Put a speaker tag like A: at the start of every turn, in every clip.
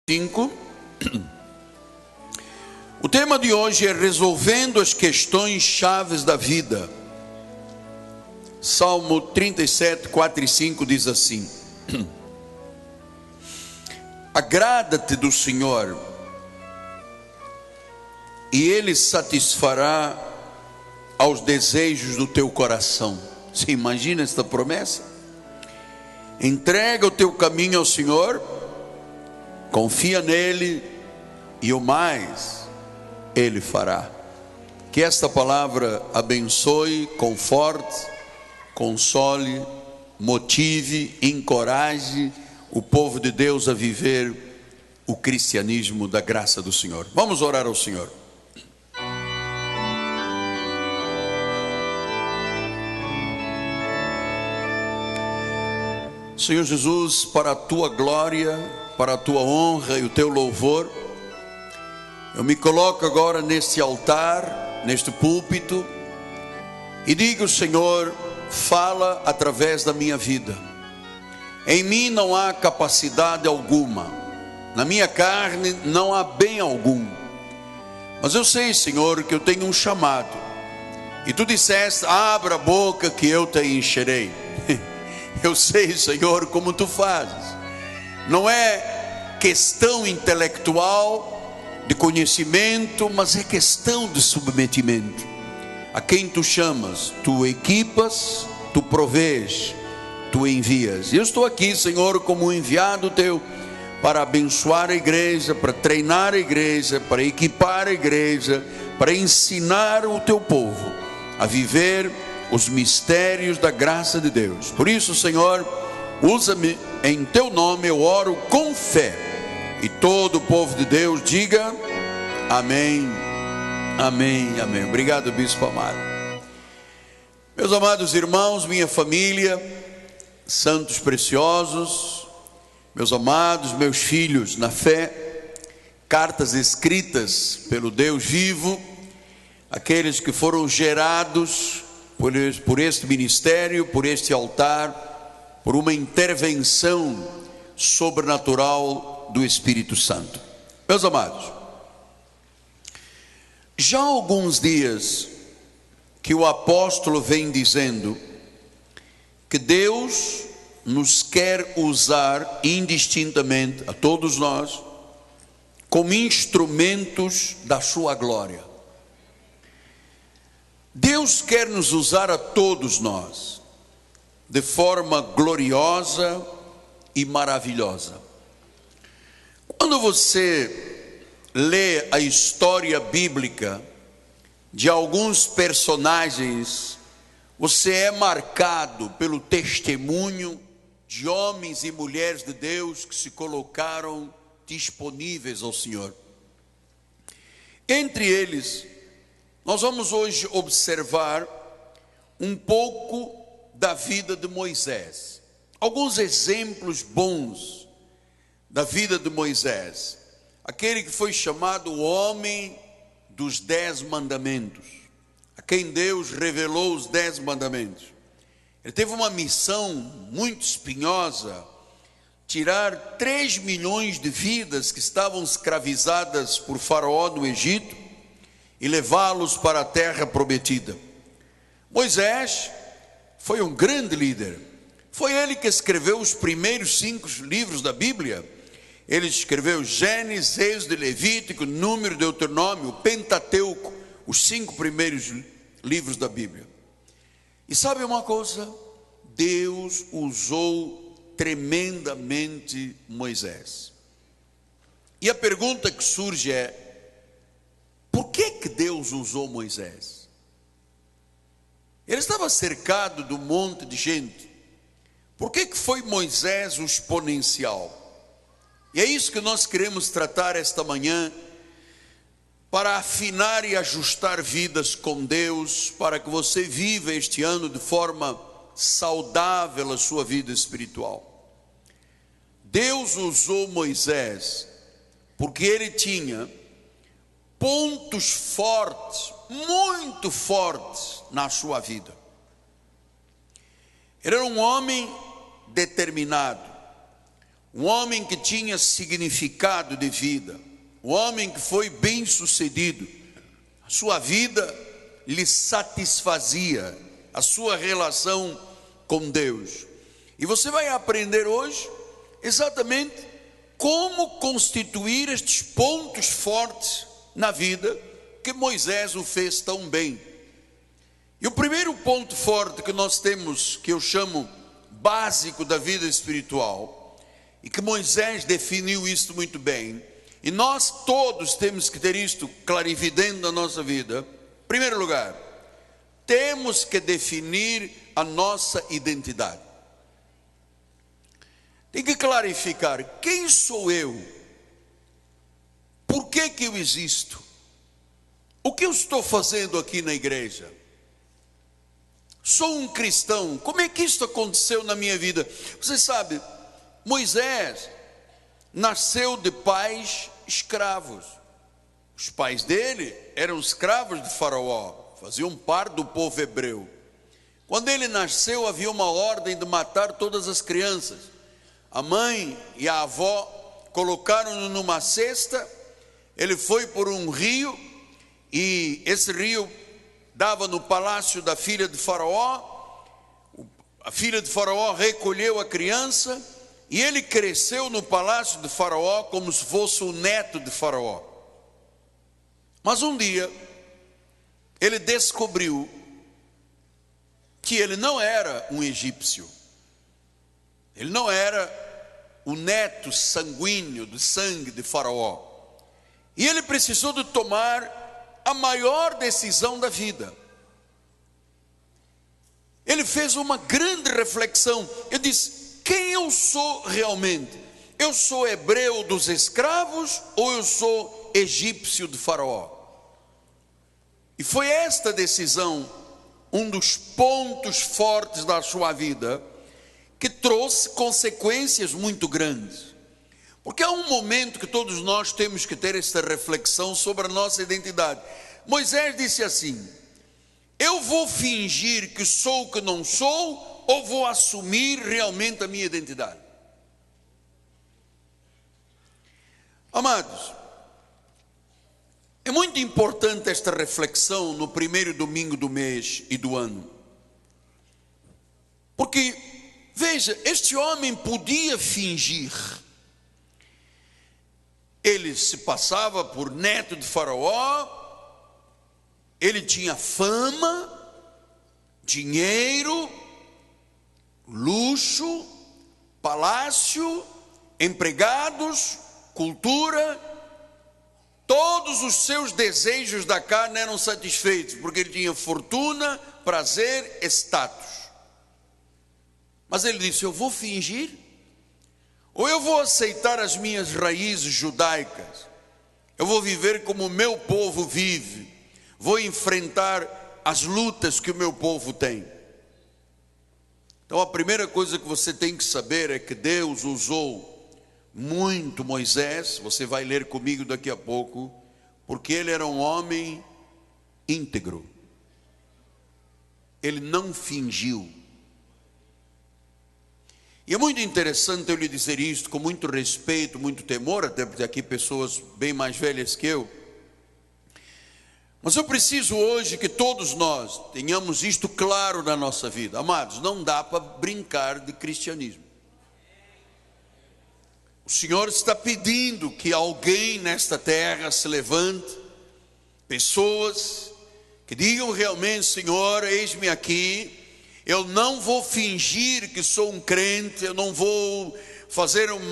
A: 5. O tema de hoje é resolvendo as questões chaves da vida. Salmo 37, 4 e 5 diz assim: agrada-te do Senhor, e Ele satisfará aos desejos do teu coração. Você imagina esta promessa? Entrega o teu caminho ao Senhor, confia nele, e o mais Ele fará. Que esta palavra abençoe, conforte, console, motive, encoraje o povo de Deus a viver o cristianismo da graça do Senhor. Vamos orar ao Senhor. Senhor Jesus, para a tua glória, para a tua honra e o teu louvor, eu me coloco agora neste altar, neste púlpito, e digo: Senhor, fala através da minha vida. Em mim não há capacidade alguma, na minha carne não há bem algum, mas eu sei, Senhor, que eu tenho um chamado, e tu disseste: abra a boca que eu te encherei. Eu sei, Senhor, como tu fazes. Não é questão intelectual, de conhecimento, mas é questão de submetimento. A quem tu chamas, tu equipas, tu provês, tu envias. Eu estou aqui, Senhor, como um enviado teu, para abençoar a igreja, para treinar a igreja, para equipar a igreja, para ensinar o teu povo a viver os mistérios da graça de Deus. Por isso, Senhor, usa-me em teu nome, eu oro com fé. E todo o povo de Deus diga amém, amém, amém. Obrigado, bispo amado. Meus amados irmãos, minha família, santos preciosos, meus amados, meus filhos na fé, cartas escritas pelo Deus vivo, aqueles que foram gerados por este ministério, por este altar, por uma intervenção sobrenatural do Espírito Santo. Meus amados, já há alguns dias que o apóstolo vem dizendo que Deus nos quer usar indistintamente, a todos nós, como instrumentos da sua glória. Deus quer nos usar a todos nós de forma gloriosa e maravilhosa. Quando você lê a história bíblica de alguns personagens, você é marcado pelo testemunho de homens e mulheres de Deus que se colocaram disponíveis ao Senhor. Entre eles, nós vamos hoje observar um pouco da vida de Moisés. Alguns exemplos bons da vida de Moisés. Aquele que foi chamado o homem dos 10 mandamentos, a quem Deus revelou os 10 mandamentos. Ele teve uma missão muito espinhosa: tirar 3 milhões de vidas que estavam escravizadas por Faraó no Egito e levá-los para a terra prometida. Moisés foi um grande líder. Foi ele que escreveu os primeiros 5 livros da Bíblia. Ele escreveu Gênesis, Êxodo, Levítico, Número, Deuteronômio, Pentateuco, os 5 primeiros livros da Bíblia. E sabe uma coisa? Deus usou tremendamente Moisés. E a pergunta que surge é: por que Deus usou Moisés? Ele estava cercado de um monte de gente. Por que foi Moisés o exponencial? E é isso que nós queremos tratar esta manhã, para afinar e ajustar vidas com Deus, para que você viva este ano de forma saudável a sua vida espiritual. Deus usou Moisés porque ele tinha pontos fortes, muito fortes na sua vida. Ele era um homem determinado, um homem que tinha significado de vida, um homem que foi bem-sucedido. A sua vida lhe satisfazia, a sua relação com Deus. E você vai aprender hoje exatamente como constituir estes pontos fortes na vida que Moisés o fez tão bem. E o primeiro ponto forte que nós temos, que eu chamo básico da vida espiritual, e que Moisés definiu isto muito bem, e nós todos temos que ter isto clarividente na nossa vida. Em primeiro lugar, temos que definir a nossa identidade. Tem que clarificar: quem sou eu? Por que eu existo? O que eu estou fazendo aqui na igreja? Sou um cristão. Como é que isso aconteceu na minha vida? Você sabe, Moisés nasceu de pais escravos. Os pais dele eram escravos de Faraó, faziam parte do povo hebreu. Quando ele nasceu, havia uma ordem de matar todas as crianças. A mãe e a avó colocaram-no numa cesta. Ele foi por um rio, e esse rio dava no palácio da filha de Faraó. A filha de Faraó recolheu a criança, e ele cresceu no palácio de Faraó como se fosse o neto de Faraó. Mas um dia ele descobriu que ele não era um egípcio. Ele não era o neto sanguíneo de sangue de Faraó. E ele precisou de tomar a maior decisão da vida. Ele fez uma grande reflexão. Ele disse: quem eu sou realmente? Eu sou hebreu dos escravos ou eu sou egípcio de Faraó? E foi esta decisão um dos pontos fortes da sua vida, que trouxe consequências muito grandes. Porque há um momento que todos nós temos que ter esta reflexão sobre a nossa identidade. Moisés disse assim: eu vou fingir que sou o que não sou, ou vou assumir realmente a minha identidade? Amados, é muito importante esta reflexão no primeiro domingo do mês e do ano. Porque, veja, este homem podia fingir. Ele se passava por neto de Faraó, ele tinha fama, dinheiro, luxo, palácio, empregados, cultura. Todos os seus desejos da carne eram satisfeitos, porque ele tinha fortuna, prazer, status. Mas ele disse: eu vou fingir? Ou eu vou aceitar as minhas raízes judaicas? Eu vou viver como o meu povo vive, vou enfrentar as lutas que o meu povo tem. Então a primeira coisa que você tem que saber é que Deus usou muito Moisés. Você vai ler comigo daqui a pouco, porque ele era um homem íntegro. Ele não fingiu. E é muito interessante eu lhe dizer isto com muito respeito, muito temor, até porque aqui pessoas bem mais velhas que eu. Mas eu preciso hoje que todos nós tenhamos isto claro na nossa vida. Amados, não dá para brincar de cristianismo. O Senhor está pedindo que alguém nesta terra se levante, pessoas que digam realmente: Senhor, eis-me aqui. Eu não vou fingir que sou um crente, eu não vou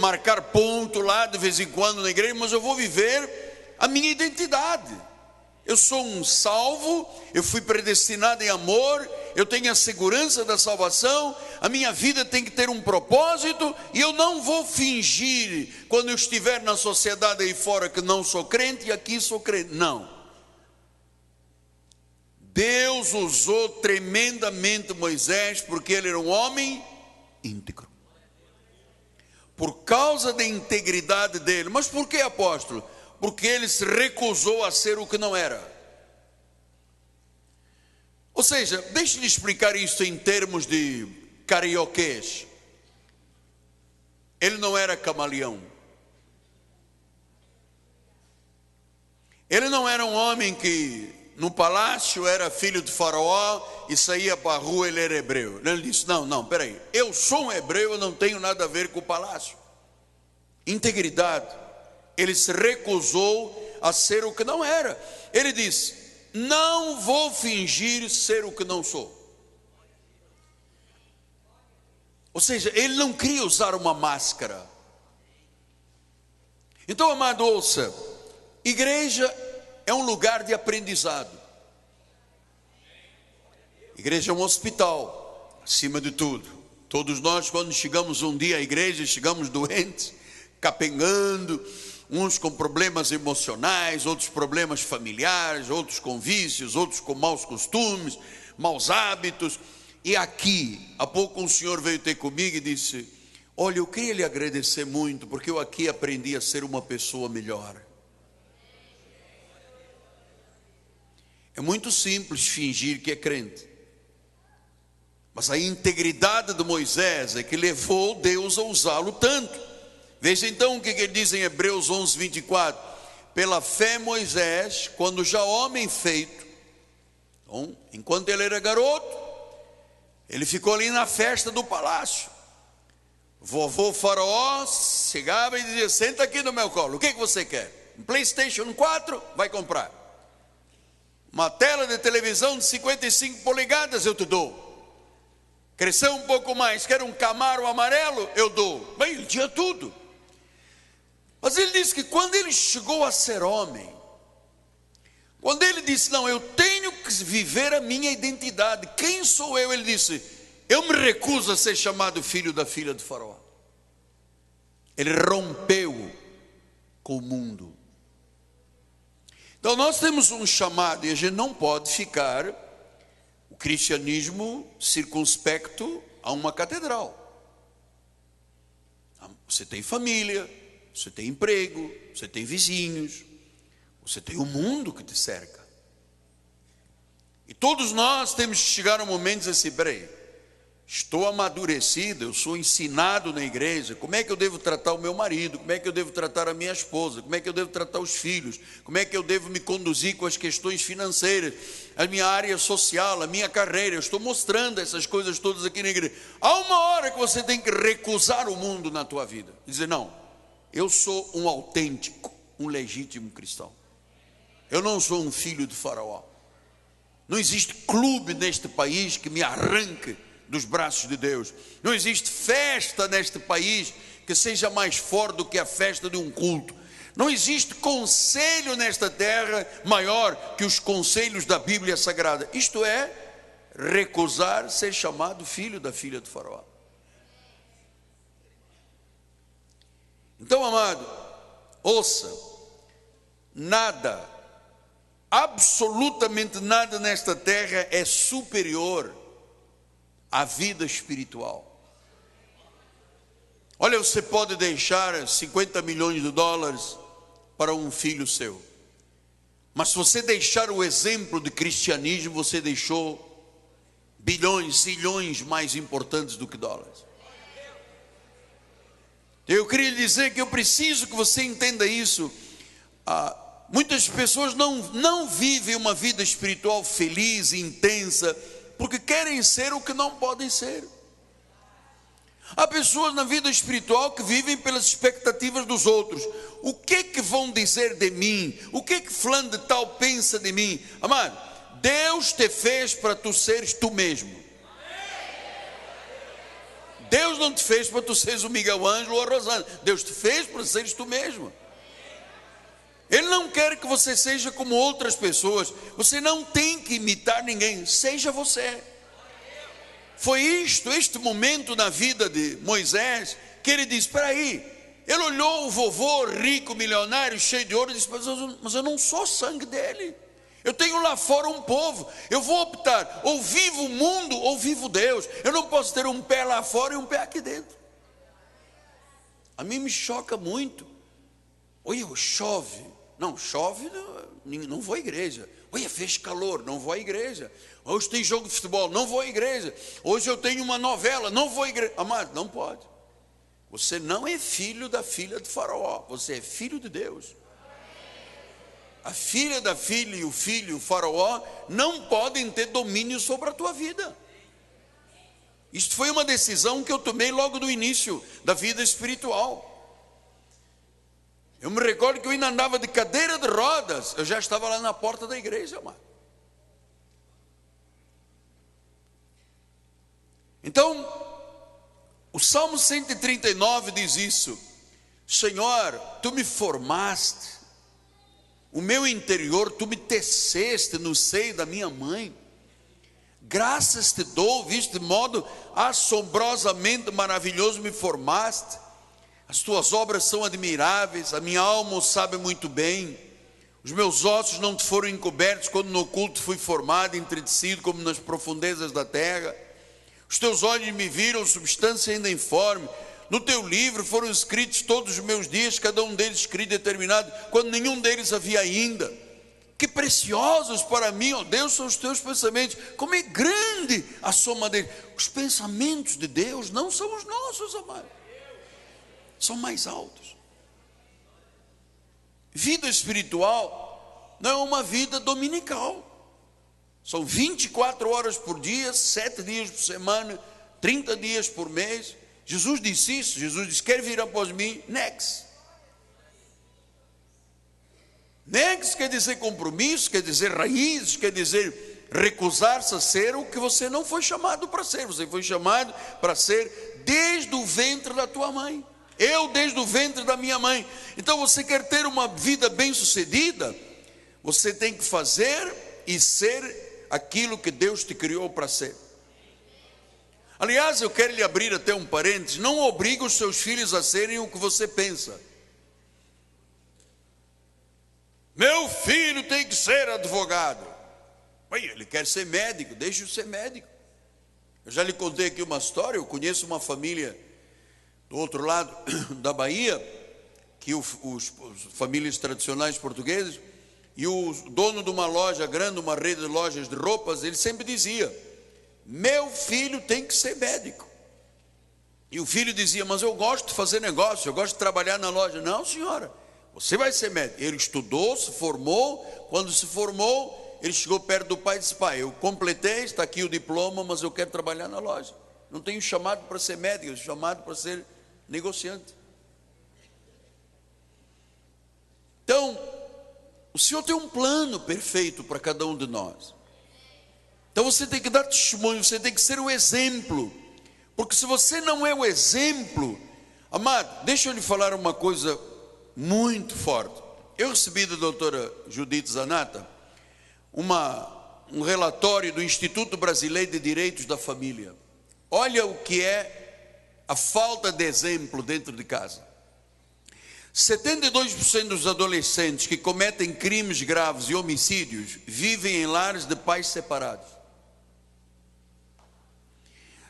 A: marcar ponto lá de vez em quando na igreja, mas eu vou viver a minha identidade. Eu sou um salvo, eu fui predestinado em amor, eu tenho a segurança da salvação, a minha vida tem que ter um propósito, e eu não vou fingir quando eu estiver na sociedade aí fora que não sou crente e aqui sou crente. Não. Deus usou tremendamente Moisés porque ele era um homem íntegro. Por causa da integridade dele. Mas por que, apóstolo? Porque ele se recusou a ser o que não era. Ou seja, deixe-me explicar isto em termos de carioquês. Ele não era camaleão. Ele não era um homem que no palácio era filho de Faraó e saía para a rua, ele era hebreu. Ele disse: não, peraí, eu sou um hebreu, eu não tenho nada a ver com o palácio. Integridade. Ele se recusou a ser o que não era. Ele disse: não vou fingir ser o que não sou. Ou seja, ele não queria usar uma máscara. Então, amado, ouça: igreja é um lugar de aprendizado. Igreja é um hospital, acima de tudo. Todos nós, quando chegamos um dia à igreja, chegamos doentes, capengando, uns com problemas emocionais, outros problemas familiares, outros com vícios, outros com maus costumes, maus hábitos. E aqui, há pouco um senhor veio ter comigo e disse: olha, eu queria lhe agradecer muito, porque eu aqui aprendi a ser uma pessoa melhor. É muito simples fingir que é crente, mas a integridade de Moisés é que levou Deus a usá-lo tanto. Veja então o que ele diz em Hebreus 11, 24. Pela fé Moisés, quando já homem feito, então, enquanto ele era garoto, ele ficou ali na festa do palácio. Vovô Faraó chegava e dizia: senta aqui no meu colo, o que você quer? Um PlayStation 4? Vai comprar. Uma tela de televisão de 55 polegadas? Eu te dou. Cresceu um pouco mais, quer um Camaro amarelo? Eu dou. Bem, ele tinha tudo. Mas ele disse que quando ele chegou a ser homem, quando ele disse: não, eu tenho que viver a minha identidade, quem sou eu? Ele disse: eu me recuso a ser chamado filho da filha de Faraó. Ele rompeu com o mundo. Então nós temos um chamado e a gente não pode ficar o cristianismo circunspecto a uma catedral. Você tem família, você tem emprego, você tem vizinhos, você tem o mundo que te cerca. E todos nós temos que chegar a um momento e dizer assim: peraí, estou amadurecido, eu sou ensinado na igreja, como é que eu devo tratar o meu marido, como é que eu devo tratar a minha esposa, como é que eu devo tratar os filhos, como é que eu devo me conduzir com as questões financeiras, a minha área social, a minha carreira. Eu estou mostrando essas coisas todas aqui na igreja. Há uma hora que você tem que recusar o mundo na tua vida, dizer: não, eu sou um autêntico, um legítimo cristão. Eu não sou um filho de Faraó. Não existe clube neste país que me arranque dos braços de Deus. Não existe festa neste país que seja mais forte do que a festa de um culto. Não existe conselho nesta terra maior que os conselhos da Bíblia Sagrada. Isto é, recusar ser chamado filho da filha de Faraó. Então, amado, ouça: nada, absolutamente nada nesta terra é superior à vida espiritual. Olha, você pode deixar 50 milhões de dólares para um filho seu, mas se você deixar o exemplo de cristianismo, você deixou bilhões, zilhões mais importantes do que dólares. Eu queria lhe dizer que eu preciso que você entenda isso. Muitas pessoas não vivem uma vida espiritual feliz e intensa, porque querem ser o que não podem ser. Há pessoas na vida espiritual que vivem pelas expectativas dos outros. O que que vão dizer de mim? O que fulano de tal pensa de mim? Amado, Deus te fez para tu seres tu mesmo. Deus não te fez para tu seres o Miguel Ângelo ou a Rosana. Deus te fez para seres tu mesmo. Ele não quer que você seja como outras pessoas. Você não tem que imitar ninguém. Seja você. Foi este momento na vida de Moisés que ele disse: espera aí. Ele olhou o vovô rico, milionário, cheio de ouro, e disse: mas eu não sou sangue dele. Eu tenho lá fora um povo. Eu vou optar, ou vivo o mundo ou vivo Deus. Eu não posso ter um pé lá fora e um pé aqui dentro. A mim me choca muito. Olha, chove. Não, chove, não vou à igreja. Olha, fez calor, não vou à igreja. Hoje tem jogo de futebol, não vou à igreja. Hoje eu tenho uma novela, não vou à igreja. Amado, não pode. Você não é filho da filha de Faraó, você é filho de Deus. A filha da filha e o filho, o Faraó, não podem ter domínio sobre a tua vida. Isto foi uma decisão que eu tomei logo no início da vida espiritual. Eu me recordo que eu ainda andava de cadeira de rodas, eu já estava lá na porta da igreja, amado. Então, o Salmo 139 diz isso: Senhor, Tu me formaste, o meu interior Tu me teceste no seio da minha mãe. Graças Te dou, visto de modo assombrosamente maravilhoso me formaste. As Tuas obras são admiráveis, a minha alma o sabe muito bem. Os meus ossos não Te foram encobertos quando no oculto fui formado, entretecido como nas profundezas da terra. Os Teus olhos me viram, substância ainda informe. No Teu livro foram escritos todos os meus dias, cada um deles escrito e determinado, quando nenhum deles havia ainda. Que preciosos para mim, ó Deus, são os Teus pensamentos. Como é grande a soma deles. Os pensamentos de Deus não são os nossos, amados. São mais altos. Vida espiritual não é uma vida dominical. São 24 horas por dia, 7 dias por semana, 30 dias por mês. Jesus disse isso. Jesus disse: quer vir após mim? Next. Next quer dizer compromisso, quer dizer raízes, quer dizer recusar-se a ser o que você não foi chamado para ser. Você foi chamado para ser desde o ventre da tua mãe. Eu desde o ventre da minha mãe. Então você quer ter uma vida bem-sucedida, você tem que fazer e ser aquilo que Deus te criou para ser. Aliás, eu quero lhe abrir até um parênteses: não obrigue os seus filhos a serem o que você pensa. Meu filho tem que ser advogado. Bem, ele quer ser médico, deixe-o ser médico. Eu já lhe contei aqui uma história. Eu conheço uma família do outro lado da Bahia, que os famílias tradicionais portugueses, e o dono de uma loja grande, uma rede de lojas de roupas, ele sempre dizia: meu filho tem que ser médico. E o filho dizia: mas eu gosto de fazer negócio, eu gosto de trabalhar na loja. Não, senhora, você vai ser médico. Ele estudou, se formou. Quando se formou, ele chegou perto do pai e disse: pai, eu completei, está aqui o diploma, mas eu quero trabalhar na loja. Não tenho chamado para ser médico, eu chamado para ser negociante. Então, o Senhor tem um plano perfeito para cada um de nós. Então você tem que dar testemunho, você tem que ser o exemplo. Porque se você não é o exemplo, amado, deixa eu lhe falar uma coisa muito forte. Eu recebi da doutora Judite Zanata um relatório do Instituto Brasileiro de Direitos da Família. Olha o que é a falta de exemplo dentro de casa. 72% dos adolescentes que cometem crimes graves e homicídios vivem em lares de pais separados.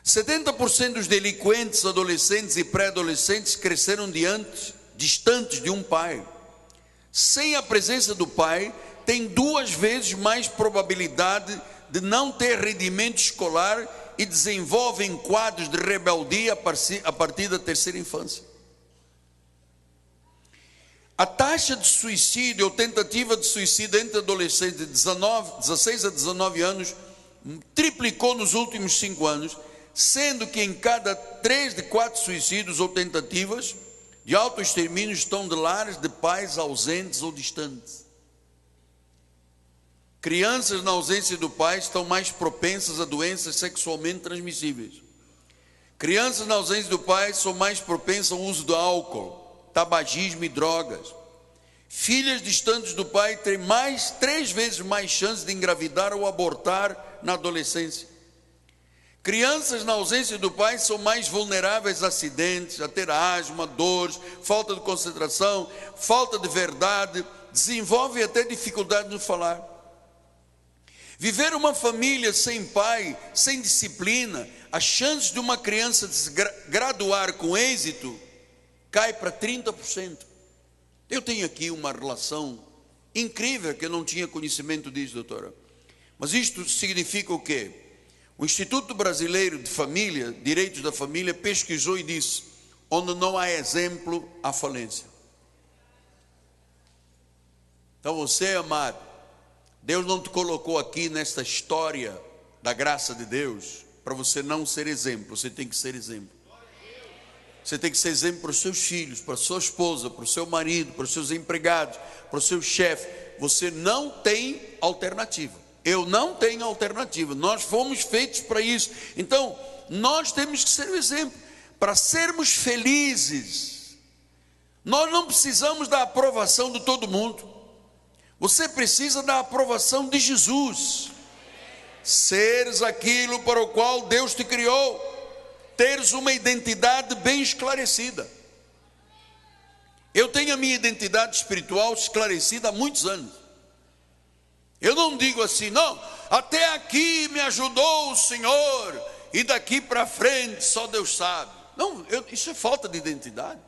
A: 70% dos delinquentes adolescentes e pré-adolescentes cresceram distantes de um pai. Sem a presença do pai, tem 2 vezes mais probabilidade de não ter rendimento escolar e desenvolvem quadros de rebeldia a partir da terceira infância. A taxa de suicídio ou tentativa de suicídio entre adolescentes de 16 a 19 anos triplicou nos últimos 5 anos, sendo que em cada 3 de 4 suicídios ou tentativas de autoextermínio estão de lares de pais ausentes ou distantes. Crianças na ausência do pai estão mais propensas a doenças sexualmente transmissíveis. Crianças na ausência do pai são mais propensas ao uso do álcool, tabagismo e drogas. Filhas distantes do pai têm 3 vezes mais chances de engravidar ou abortar na adolescência. Crianças na ausência do pai são mais vulneráveis a acidentes, a ter asma, dores, falta de concentração, falta de verdade, desenvolvem até dificuldade no falar. Viver uma família sem pai, sem disciplina, as chances de uma criança de se graduar com êxito cai para 30%. Eu tenho aqui uma relação incrível, que eu não tinha conhecimento disso, doutora. Mas isto significa o quê? O Instituto Brasileiro de Família, Direitos da Família, pesquisou e disse: onde não há exemplo, há falência. Então você, amado, Deus não te colocou aqui nesta história da graça de Deus para você não ser exemplo. Você tem que ser exemplo. Você tem que ser exemplo para os seus filhos, para a sua esposa, para o seu marido, para os seus empregados, para o seu chefe. Você não tem alternativa. Eu não tenho alternativa. Nós fomos feitos para isso. Então, nós temos que ser o exemplo. Para sermos felizes, nós não precisamos da aprovação de todo mundo. Você precisa da aprovação de Jesus. Seres aquilo para o qual Deus te criou. Teres uma identidade bem esclarecida. Eu tenho a minha identidade espiritual esclarecida há muitos anos. Eu não digo assim, não, até aqui me ajudou o Senhor, e daqui para frente só Deus sabe. Não, isso é falta de identidade.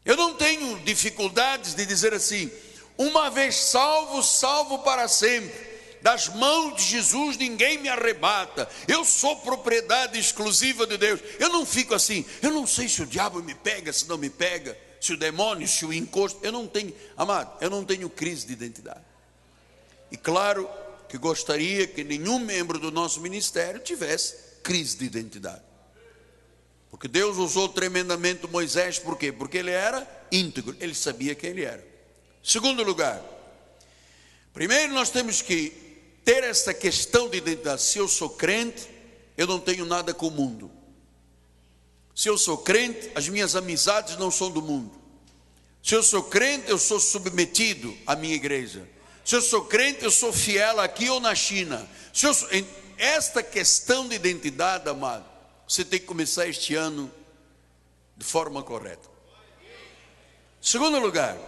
A: Eu não tenho dificuldades de dizer assim, uma vez salvo, salvo para sempre. Das mãos de Jesus ninguém me arrebata. Eu sou propriedade exclusiva de Deus. Eu não fico assim, eu não sei se o diabo me pega, se não me pega, se o demônio, se o encosto. Eu não tenho, amado, eu não tenho crise de identidade. E claro que gostaria que nenhum membro do nosso ministério tivesse crise de identidade. Porque Deus usou tremendamente Moisés, por quê? Porque ele era íntegro, ele sabia quem ele era. Segundo lugar, primeiro nós temos que ter essa questão de identidade. Se eu sou crente, eu não tenho nada com o mundo. Se eu sou crente, as minhas amizades não são do mundo. Se eu sou crente, eu sou submetido à minha igreja. Se eu sou crente, eu sou fiel aqui ou na China. Esta questão de identidade, amado, você tem que começar este ano de forma correta. Segundo lugar,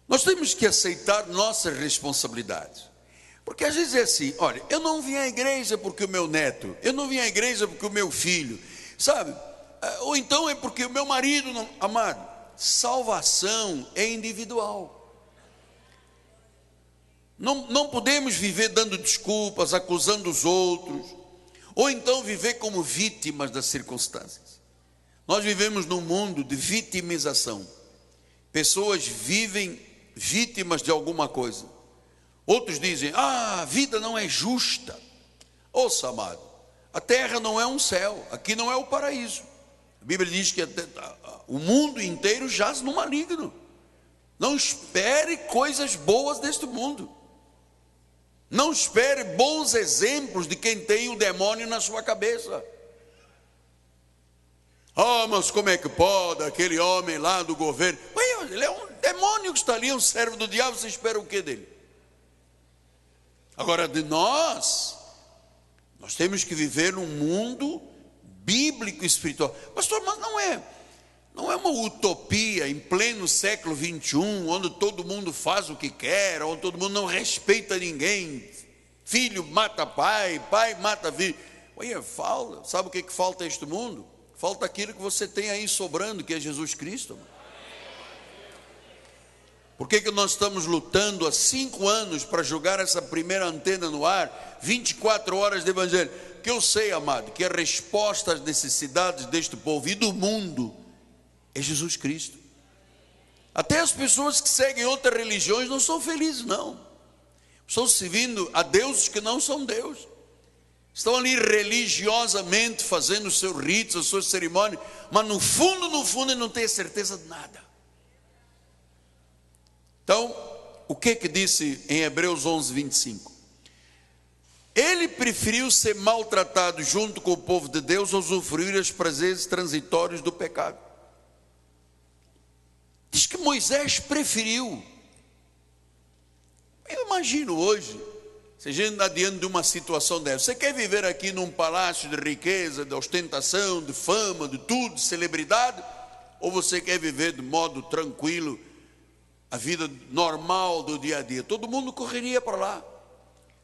A: nós temos que aceitar nossas responsabilidades. Porque às vezes é assim, olha, eu não vim à igreja porque o meu neto, eu não vim à igreja porque o meu filho, sabe? Ou então é porque o meu marido não. Amado, salvação é individual. Não podemos viver dando desculpas, acusando os outros, ou então viver como vítimas das circunstâncias. Nós vivemos num mundo de vitimização. Pessoas vivem vítimas de alguma coisa. Outros dizem, a vida não é justa. Ouça, amado, a terra não é um céu, aqui não é o paraíso. A Bíblia diz que o mundo inteiro jaz no maligno. Não espere coisas boas deste mundo. Não espere bons exemplos de quem tem o demônio na sua cabeça. Mas como é que pode aquele homem lá do governo? Ele é um demônio que está ali, um servo do diabo, você espera o que dele? Agora, de nós temos que viver num mundo bíblico e espiritual. Pastor, mas não é uma utopia em pleno século 21, onde todo mundo faz o que quer, onde todo mundo não respeita ninguém, filho mata pai, pai mata filho. Sabe o que falta a este mundo? Falta aquilo que você tem aí sobrando, que é Jesus Cristo. Por que nós estamos lutando há 5 anos para jogar essa primeira antena no ar, 24 horas de evangelho? Que eu sei, amado, que a resposta às necessidades deste povo e do mundo é Jesus Cristo. Até as pessoas que seguem outras religiões não são felizes, não. Estão servindo a deuses que não são Deus. Estão ali religiosamente fazendo os seus ritos, as suas cerimônias, mas no fundo, não têm certeza de nada. Então, o que disse em Hebreus 11, 25? Ele preferiu ser maltratado junto com o povo de Deus, usufruir os prazeres transitórios do pecado. Diz que Moisés preferiu. Eu imagino hoje, se a gente está diante de uma situação dessa, você quer viver aqui num palácio de riqueza, de ostentação, de fama, de tudo, de celebridade? Ou você quer viver de modo tranquilo, a vida normal do dia a dia? Todo mundo correria para lá.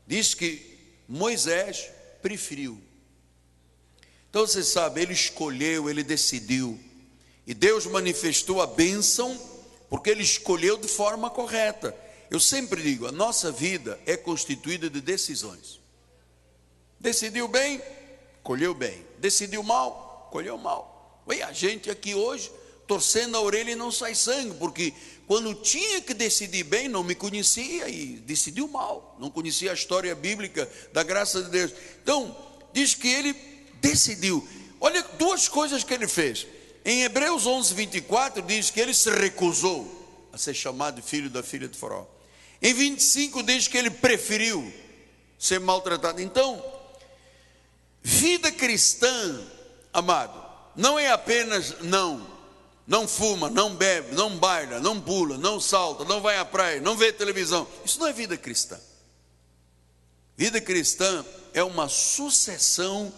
A: Diz que Moisés preferiu. Então você sabe, ele escolheu, ele decidiu. E Deus manifestou a bênção, porque ele escolheu de forma correta. Eu sempre digo, a nossa vida é constituída de decisões. Decidiu bem, colheu bem. decidiu mal, colheu mal. E a gente aqui hoje, torcendo a orelha e não sai sangue, porque quando tinha que decidir bem, não me conhecia e decidiu mal, não conhecia a história bíblica da graça de Deus. Então, diz que ele decidiu. Olha duas coisas que ele fez. Em Hebreus 11:24 diz que ele se recusou a ser chamado filho da filha de Faraó. Em 25 diz que ele preferiu ser maltratado. Então, vida cristã, amado, não é apenas não fuma, não bebe, não baila, não pula, não salta, não vai à praia, não vê televisão. Isso não é vida cristã. Vida cristã é uma sucessão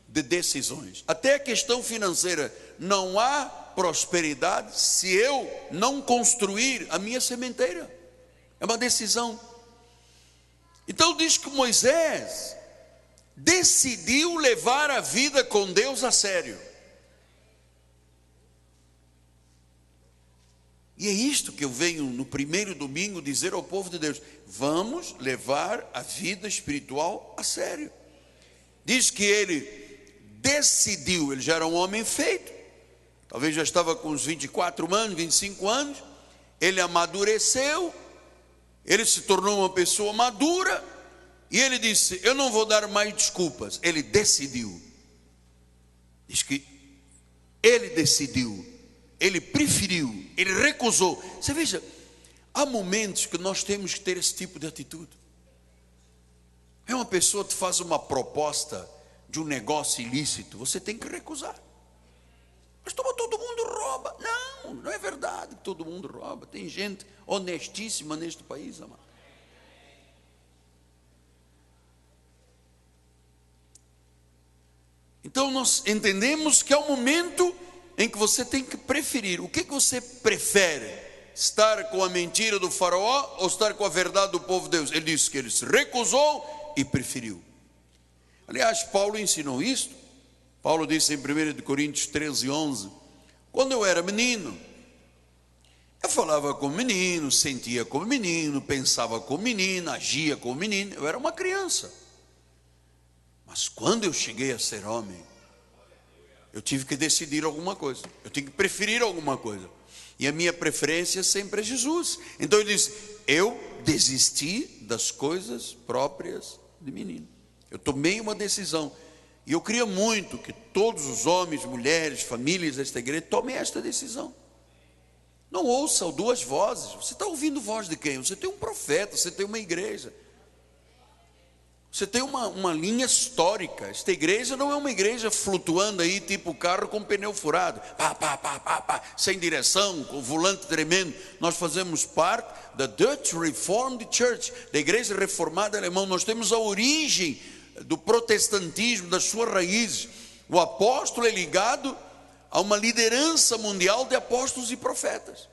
A: de decisões. Até a questão financeira, não há prosperidade se eu não construir a minha sementeira. É uma decisão. Então diz que Moisés decidiu levar a vida com Deus a sério. E é isto que eu venho no primeiro domingo dizer ao povo de Deus: vamos levar a vida espiritual a sério. Diz que ele decidiu, ele já era um homem feito, talvez já estava com uns 24 anos, 25 anos, ele amadureceu, ele se tornou uma pessoa madura, e ele disse: eu não vou dar mais desculpas. Ele decidiu. Diz que ele decidiu, ele preferiu, ele recusou. Você veja, há momentos que nós temos que ter esse tipo de atitude. É uma pessoa que te faz uma proposta de um negócio ilícito, você tem que recusar. Mas todo mundo rouba. Não é verdade que todo mundo rouba. Tem gente honestíssima neste país, amado. Então nós entendemos que é o momento em que você tem que preferir. O que você prefere? Estar com a mentira do faraó ou estar com a verdade do povo de Deus? Ele disse que ele se recusou e preferiu. Aliás, Paulo ensinou isto. Paulo disse em 1 Coríntios 13:11: quando eu era menino, eu falava como menino, sentia como menino, pensava como menino, agia como menino. Eu era uma criança. Mas quando eu cheguei a ser homem, eu tive que decidir alguma coisa. Eu tive que preferir alguma coisa. E a minha preferência sempre é Jesus. Então ele disse: eu desisti das coisas próprias de menino. Eu tomei uma decisão. E eu queria muito que todos os homens, mulheres, famílias desta igreja tomem esta decisão. Não ouçam duas vozes. Você está ouvindo voz de quem? Você tem um profeta, você tem uma igreja. Você tem uma linha histórica. Esta igreja não é uma igreja flutuando aí, tipo carro com pneu furado, sem direção, com volante tremendo. Nós fazemos parte da Dutch Reformed Church, da igreja reformada alemã. Nós temos a origem do protestantismo, das suas raízes. O apóstolo é ligado a uma liderança mundial de apóstolos e profetas.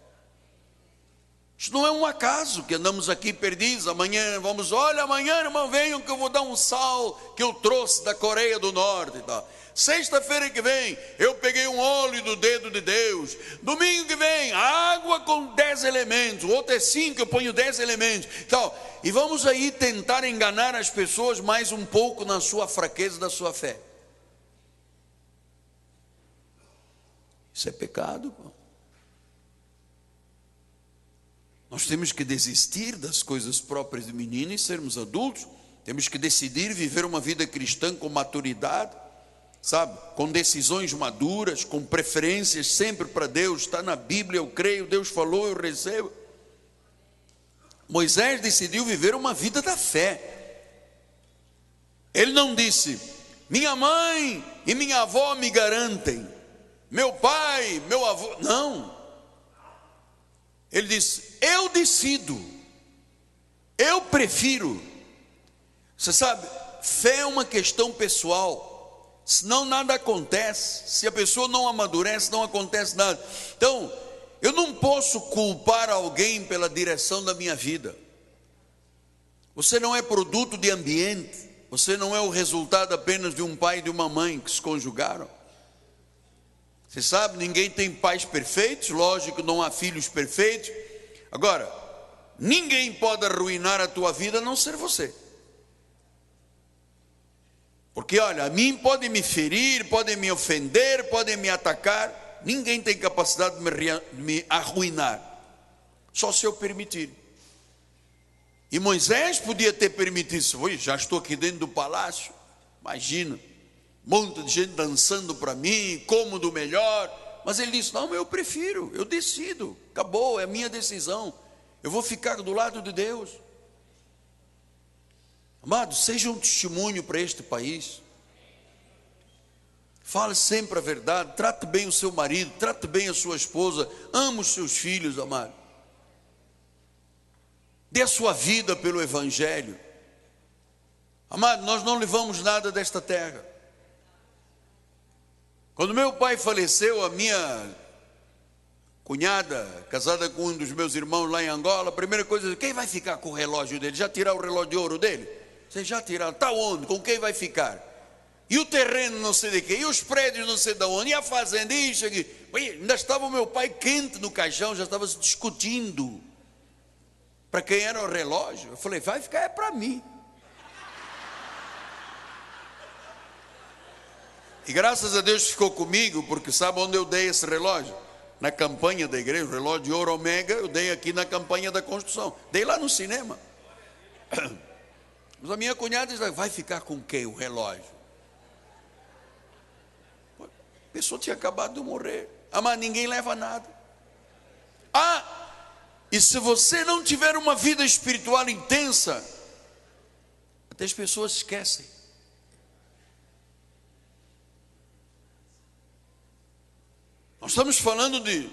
A: Isso não é um acaso que andamos aqui perdidos. Amanhã vamos, olha, amanhã, irmão, venham que eu vou dar um sal que eu trouxe da Coreia do Norte e tal. Sexta-feira que vem, eu peguei um óleo do dedo de Deus. Domingo que vem, água com 10 elementos. O outro é 5, eu ponho 10 elementos. Então, e vamos aí tentar enganar as pessoas mais um pouco na sua fraqueza da sua fé. Isso é pecado, pô. Nós temos que desistir das coisas próprias de menino e sermos adultos. Temos que decidir viver uma vida cristã com maturidade, sabe? Com decisões maduras, com preferências sempre para Deus. Está na Bíblia, eu creio, Deus falou, eu recebo. Moisés decidiu viver uma vida da fé. Ele não disse: minha mãe e minha avó me garantem, meu pai, meu avô. Não. Ele disse: eu decido, eu prefiro. Você sabe, fé é uma questão pessoal. Senão nada acontece. Se a pessoa não amadurece, não acontece nada. Então, eu não posso culpar alguém pela direção da minha vida. Você não é produto de ambiente. Você não é o resultado apenas de um pai e de uma mãe que se conjugaram. Você sabe, ninguém tem pais perfeitos, lógico, não há filhos perfeitos. Agora, ninguém pode arruinar a tua vida a não ser você. Porque olha, a mim podem me ferir, podem me ofender, podem me atacar, ninguém tem capacidade de me arruinar, só se eu permitir. E Moisés podia ter permitido isso. Oi, já estou aqui dentro do palácio, imagina, um monte de gente dançando para mim, como do melhor. Mas ele disse, não, eu prefiro, eu decido, acabou, é a minha decisão, eu vou ficar do lado de Deus. Amado, seja um testemunho para este país. Fale sempre a verdade, trate bem o seu marido, trate bem a sua esposa, ame os seus filhos, amado. Dê a sua vida pelo Evangelho. Amado, nós não levamos nada desta terra. Quando meu pai faleceu, a minha cunhada, casada com um dos meus irmãos lá em Angola, a primeira coisa, quem vai ficar com o relógio dele? Já tirar o relógio de ouro dele? Você já tiraram, está onde? Com quem vai ficar? E o terreno não sei de quê, e os prédios não sei de onde, e a fazenda, e isso aqui. Ainda estava o meu pai quente no caixão, já estava se discutindo para quem era o relógio. Eu falei, vai ficar é para mim. E graças a Deus ficou comigo, porque sabe onde eu dei esse relógio? Na campanha da igreja, o relógio de ouro Omega, eu dei aqui na campanha da construção. Dei lá no cinema. Mas a minha cunhada disse, vai ficar com quem o relógio? A pessoa tinha acabado de morrer. Ah, mas ninguém leva nada. Ah, e se você não tiver uma vida espiritual intensa, até as pessoas esquecem. Nós estamos falando de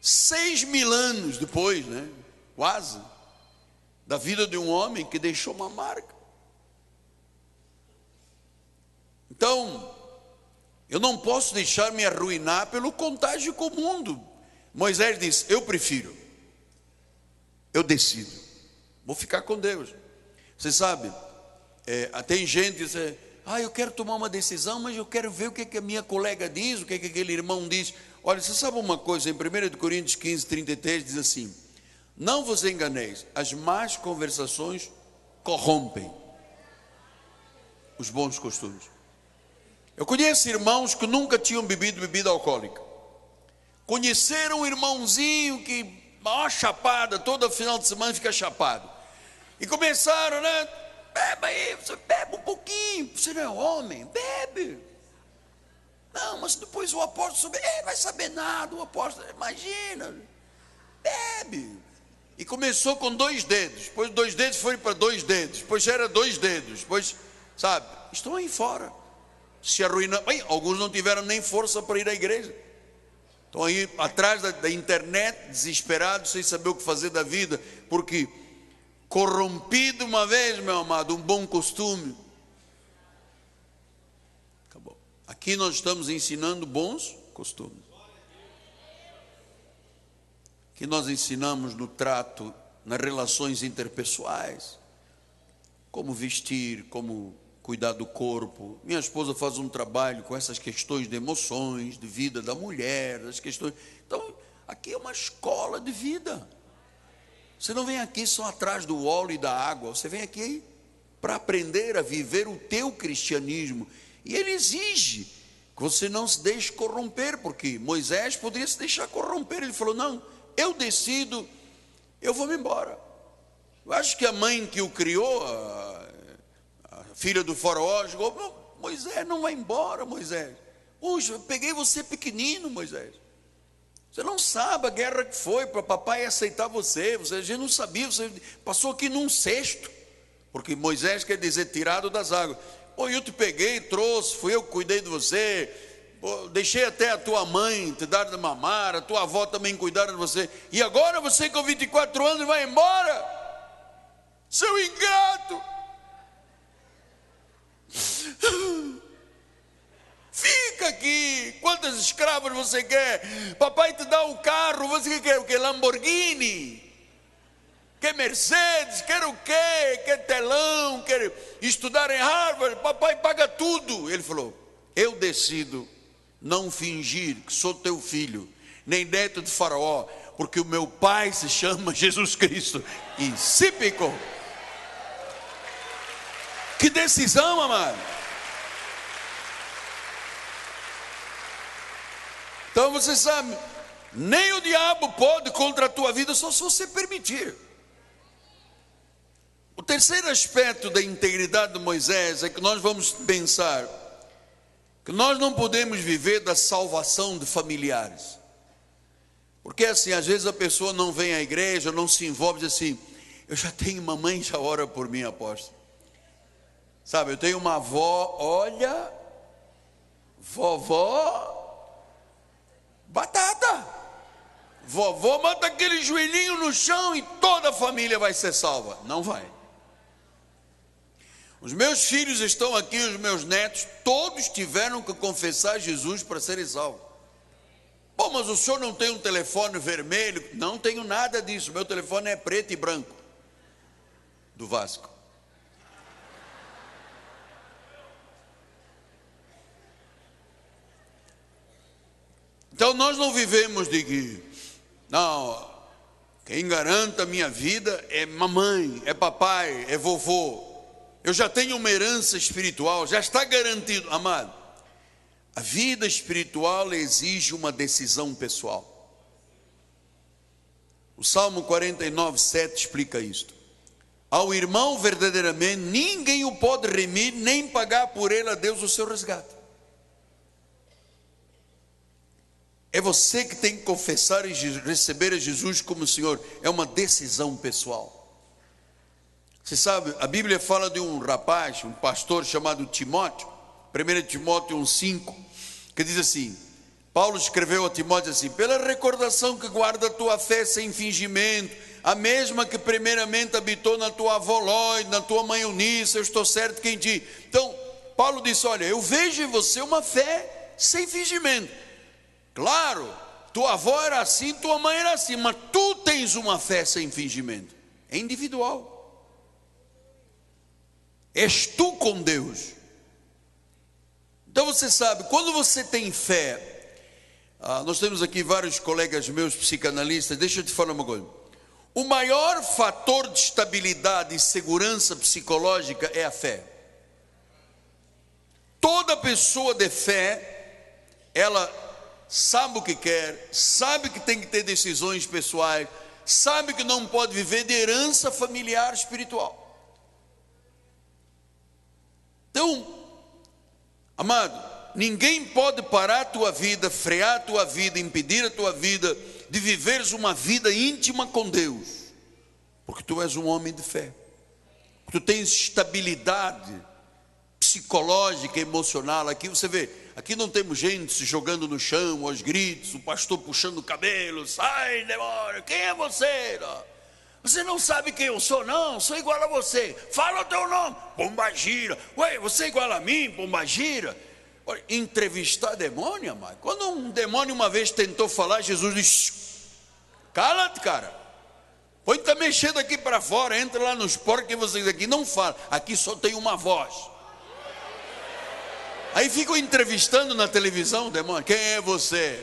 A: 6.000 anos depois, né? Quase, da vida de um homem que deixou uma marca. Então, eu não posso deixar me arruinar pelo contágio com o mundo. Moisés disse, eu prefiro, eu decido, vou ficar com Deus. Você sabe, tem gente que diz, eu quero tomar uma decisão, mas eu quero ver o que a minha colega diz, o que aquele irmão diz. Olha, você sabe uma coisa, em 1 Coríntios 15, 33 diz assim, não vos enganeis, as más conversações corrompem os bons costumes. Eu conheço irmãos que nunca tinham bebido bebida alcoólica, conheceram um irmãozinho que, maior chapada, todo final de semana fica chapado, e começaram, né? Beba aí, você bebe um pouquinho, você não é homem, bebe. Não, mas depois o apóstolo vai saber nada, o apóstolo, imagina, bebe. E começou com 2 dedos, depois 2 dedos foi para 2 dedos, depois já era 2 dedos, depois, sabe, estão aí fora, se arruinando. Alguns não tiveram nem força para ir à igreja, estão aí atrás da internet, desesperados, sem saber o que fazer da vida, porque corrompido uma vez, meu amado, um bom costume, acabou. Aqui nós estamos ensinando bons costumes. Aqui nós ensinamos no trato, nas relações interpessoais, como vestir, como cuidar do corpo. Minha esposa faz um trabalho com essas questões de emoções, de vida da mulher, das questões. Então, aqui é uma escola de vida. Você não vem aqui só atrás do óleo e da água, você vem aqui para aprender a viver o teu cristianismo. E ele exige que você não se deixe corromper, porque Moisés poderia se deixar corromper. Ele falou, não, eu decido, eu vou me embora. Eu acho que a mãe que o criou, a filha do faraó, chegou, Moisés, não vai embora, Moisés. Puxa, eu peguei você pequenino, Moisés. Você não sabe a guerra que foi para papai aceitar você. A gente não sabia, você passou aqui num cesto. Porque Moisés quer dizer tirado das águas. Eu te peguei, trouxe, fui eu que cuidei de você. Deixei até a tua mãe te dar de mamar, a tua avó também cuidar de você. E agora você com 24 anos vai embora? Seu ingrato! Fica aqui, quantas escravas você quer? Papai te dá o carro, você quer o que? Lamborghini? Quer Mercedes? Quer o quê? Quer telão? Quer estudar em Harvard? Papai paga tudo. Ele falou, eu decido não fingir que sou teu filho, nem neto de faraó, porque o meu pai se chama Jesus Cristo. E se picou. Que decisão, amado. Então você sabe, nem o diabo pode contra a tua vida, só se você permitir. O terceiro aspecto da integridade de Moisés é que nós vamos pensar que nós não podemos viver da salvação de familiares. Porque assim, às vezes a pessoa não vem à igreja, não se envolve, diz assim: eu já tenho uma mãe, já ora por mim, apóstolo. Sabe, eu tenho uma avó, olha, vovó, batata. Vovó mata aquele joelhinho no chão e toda a família vai ser salva. Não vai. Os meus filhos estão aqui, os meus netos, todos tiveram que confessar Jesus para serem salvos. Bom, mas o senhor não tem um telefone vermelho? Não tenho nada disso, meu telefone é preto e branco, do Vasco. Então nós não vivemos de que, não, quem garanta a minha vida é mamãe, é papai, é vovô. Eu já tenho uma herança espiritual, já está garantido. Amado, a vida espiritual exige uma decisão pessoal. O Salmo 49:7 explica isto. Ao irmão verdadeiramente ninguém o pode remir, nem pagar por ele a Deus o seu resgate. É você que tem que confessar e receber a Jesus como Senhor. É uma decisão pessoal. Você sabe, a Bíblia fala de um rapaz, um pastor chamado Timóteo, 1 Timóteo 1,5, que diz assim: Paulo escreveu a Timóteo assim: pela recordação que guarda a tua fé sem fingimento, a mesma que primeiramente habitou na tua avó Lóide, na tua mãe Eunice, eu estou certo que em ti. Então, Paulo disse: olha, eu vejo em você uma fé sem fingimento. Claro, tua avó era assim, tua mãe era assim, mas tu tens uma fé sem fingimento. É individual. És tu com Deus. Então você sabe, quando você tem fé, nós temos aqui vários colegas meus psicanalistas. Deixa eu te falar uma coisa: o maior fator de estabilidade e segurança psicológica é a fé. Toda pessoa de fé, ela sabe o que quer, sabe que tem que ter decisões pessoais, sabe que não pode viver de herança familiar espiritual. Então, amado, ninguém pode parar a tua vida, frear a tua vida, impedir a tua vida de viveres uma vida íntima com Deus, porque tu és um homem de fé, tu tens estabilidade psicológica, emocional. Aqui você vê, aqui não temos gente se jogando no chão aos gritos, o pastor puxando o cabelo: sai demônio, quem é você? Você não sabe quem eu sou? Não, sou igual a você. Fala o teu nome. Pombagira. Ué, você é igual a mim, Pombagira? Entrevistar demônio, amado. Quando um demônio uma vez tentou falar, Jesus disse: cala-te, cara. Põe-te mexendo aqui para fora, entra lá nos porcos que vocês aqui não falam. Aqui só tem uma voz. Aí ficam entrevistando na televisão o demônio: quem é você?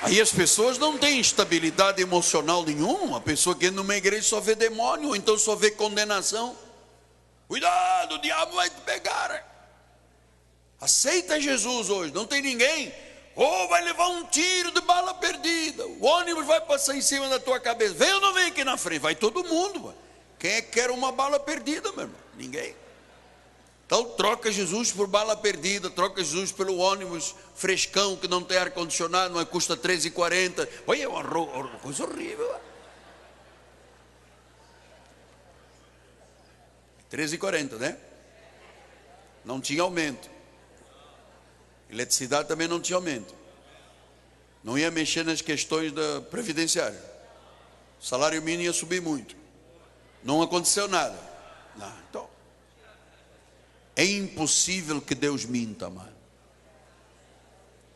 A: Aí as pessoas não têm estabilidade emocional nenhuma. A pessoa que entra numa igreja só vê demônio, ou então só vê condenação. Cuidado, o diabo vai te pegar. Aceita Jesus hoje, não tem ninguém. Ou vai levar um tiro de bala perdida, o ônibus vai passar em cima da tua cabeça. Vem ou não vem aqui na frente? Vai todo mundo. Mano. Quem é que quer uma bala perdida, meu irmão? Ninguém. Então troca Jesus por bala perdida, troca Jesus pelo ônibus frescão que não tem ar-condicionado, mas custa R$13,40. Olha, é uma coisa horrível. R$13,40, né? Não tinha aumento. Eletricidade também não tinha aumento. Não ia mexer nas questões da previdenciária. O salário mínimo ia subir muito. Não aconteceu nada. Não, então, é impossível que Deus minta, amado.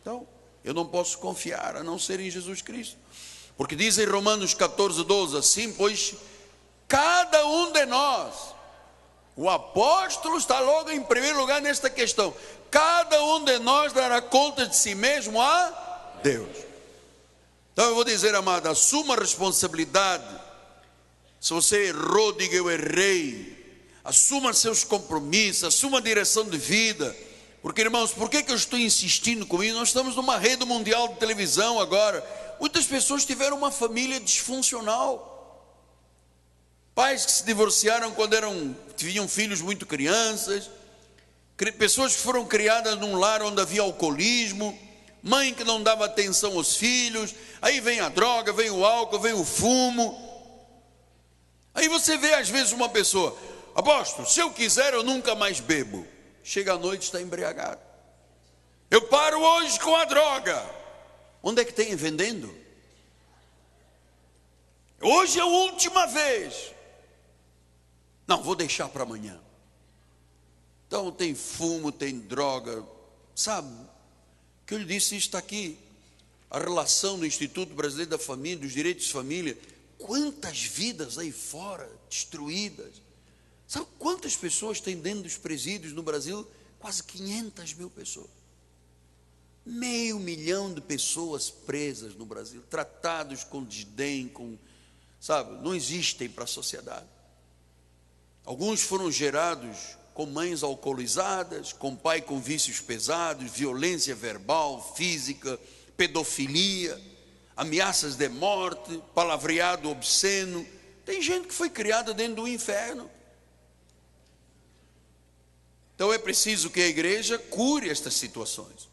A: Então, eu não posso confiar a não ser em Jesus Cristo. Porque diz em Romanos 14:12, assim, pois, cada um de nós, o apóstolo está logo em primeiro lugar nesta questão, cada um de nós dará conta de si mesmo a Deus. Então eu vou dizer, amado, assuma a responsabilidade. Se você errou, diga: eu errei. assuma seus compromissos, assuma a direção de vida. Porque, irmãos, por que eu estou insistindo com isso? Nós estamos numa rede mundial de televisão agora. Muitas pessoas tiveram uma família disfuncional. Pais que se divorciaram quando tinham filhos muito crianças. Pessoas que foram criadas num lar onde havia alcoolismo. Mãe que não dava atenção aos filhos. Aí vem a droga, vem o álcool, vem o fumo. Aí você vê às vezes uma pessoa: apóstolo, se eu quiser eu nunca mais bebo. Chega à noite, está embriagado. Eu paro hoje com a droga. Onde é que tem vendendo? Hoje é a última vez. Não, vou deixar para amanhã. Então tem fumo, tem droga. Sabe, que eu lhe disse, isso está aqui. A relação do Instituto Brasileiro da Família, dos Direitos de Família. Quantas vidas aí fora destruídas. Sabe quantas pessoas tem dentro dos presídios no Brasil? Quase 500 mil pessoas. 500 mil de pessoas presas no Brasil, tratados com desdém, sabe, não existem para a sociedade. Alguns foram gerados com mães alcoolizadas, com pai com vícios pesados, violência verbal, física, pedofilia, ameaças de morte, palavreado obsceno. Tem gente que foi criada dentro do inferno. Então é preciso que a igreja cure estas situações.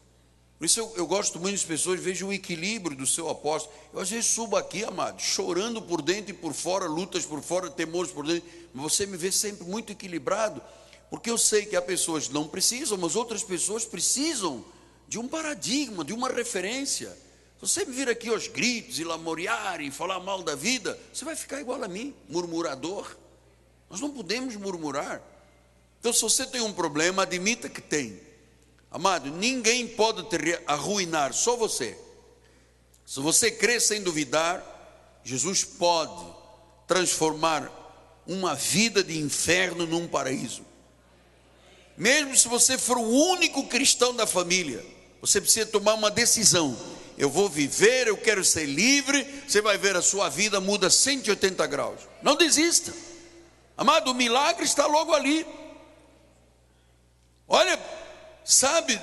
A: Por isso eu gosto muito das pessoas, vejo o equilíbrio do seu apóstolo. Eu às vezes subo aqui, amado, chorando por dentro e por fora, lutas por fora, temores por dentro, mas você me vê sempre muito equilibrado, porque eu sei que há pessoas que não precisam, mas outras pessoas precisam de um paradigma, de uma referência. Se você me vir aqui aos gritos e lamorear e falar mal da vida, você vai ficar igual a mim, murmurador. Nós não podemos murmurar. Então, se você tem um problema, admita que tem. Amado, ninguém pode te arruinar, só você. Se você crê sem duvidar, Jesus pode transformar uma vida de inferno num paraíso. Mesmo se você for o único cristão da família, você precisa tomar uma decisão. Eu vou viver, eu quero ser livre. Você vai ver, a sua vida muda 180 graus. Não desista. Amado, o milagre está logo ali. Olha, sabe,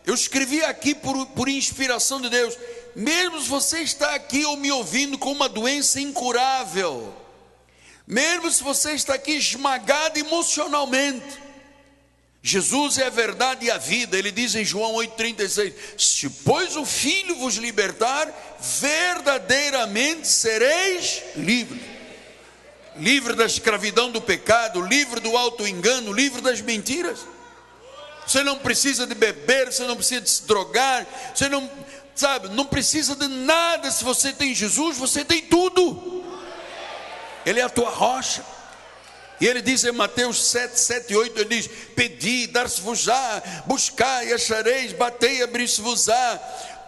A: eu escrevi aqui por inspiração de Deus. Mesmo se você está aqui ou me ouvindo com uma doença incurável, mesmo se você está aqui esmagado emocionalmente, Jesus é a verdade e a vida. Ele diz em João 8,36: se pois o Filho vos libertar, verdadeiramente sereis livres. Livre da escravidão do pecado, livre do auto-engano, livre das mentiras. Você não precisa de beber, você não precisa de se drogar, você não, sabe, não precisa de nada. Se você tem Jesus, você tem tudo. Ele é a tua rocha. E ele diz em Mateus 7:7-8, ele diz: pedi, dar-se-vos-á, buscai, achareis, batei, abrir-se-vos-á.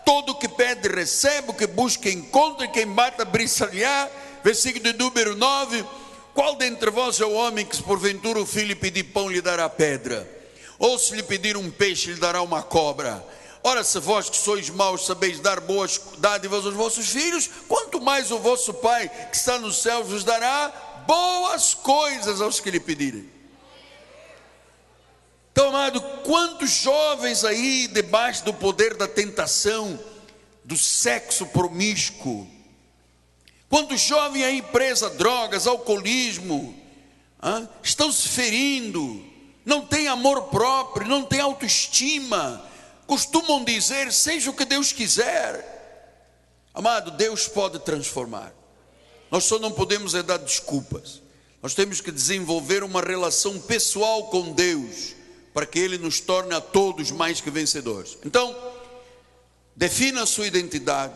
A: Todo o que pede recebe, o que busca encontra, quem bate abrir-se-lhe-á. Versículo de número 9: qual dentre vós é o homem que, se porventura o filho pedir pão, lhe dará pedra? Ou se lhe pedir um peixe, lhe dará uma cobra? Ora, se vós que sois maus sabeis dar boas dádivas aos vossos filhos, quanto mais o vosso Pai que está nos céus vos dará boas coisas aos que lhe pedirem. Então, amado, quantos jovens aí debaixo do poder da tentação, do sexo promíscuo, quantos jovens aí presos a drogas, alcoolismo, estão se ferindo, não tem amor próprio, não tem autoestima, costumam dizer, seja o que Deus quiser. Amado, Deus pode transformar. Nós só não podemos dar desculpas. Nós temos que desenvolver uma relação pessoal com Deus, para que Ele nos torne a todos mais que vencedores. Então, defina a sua identidade,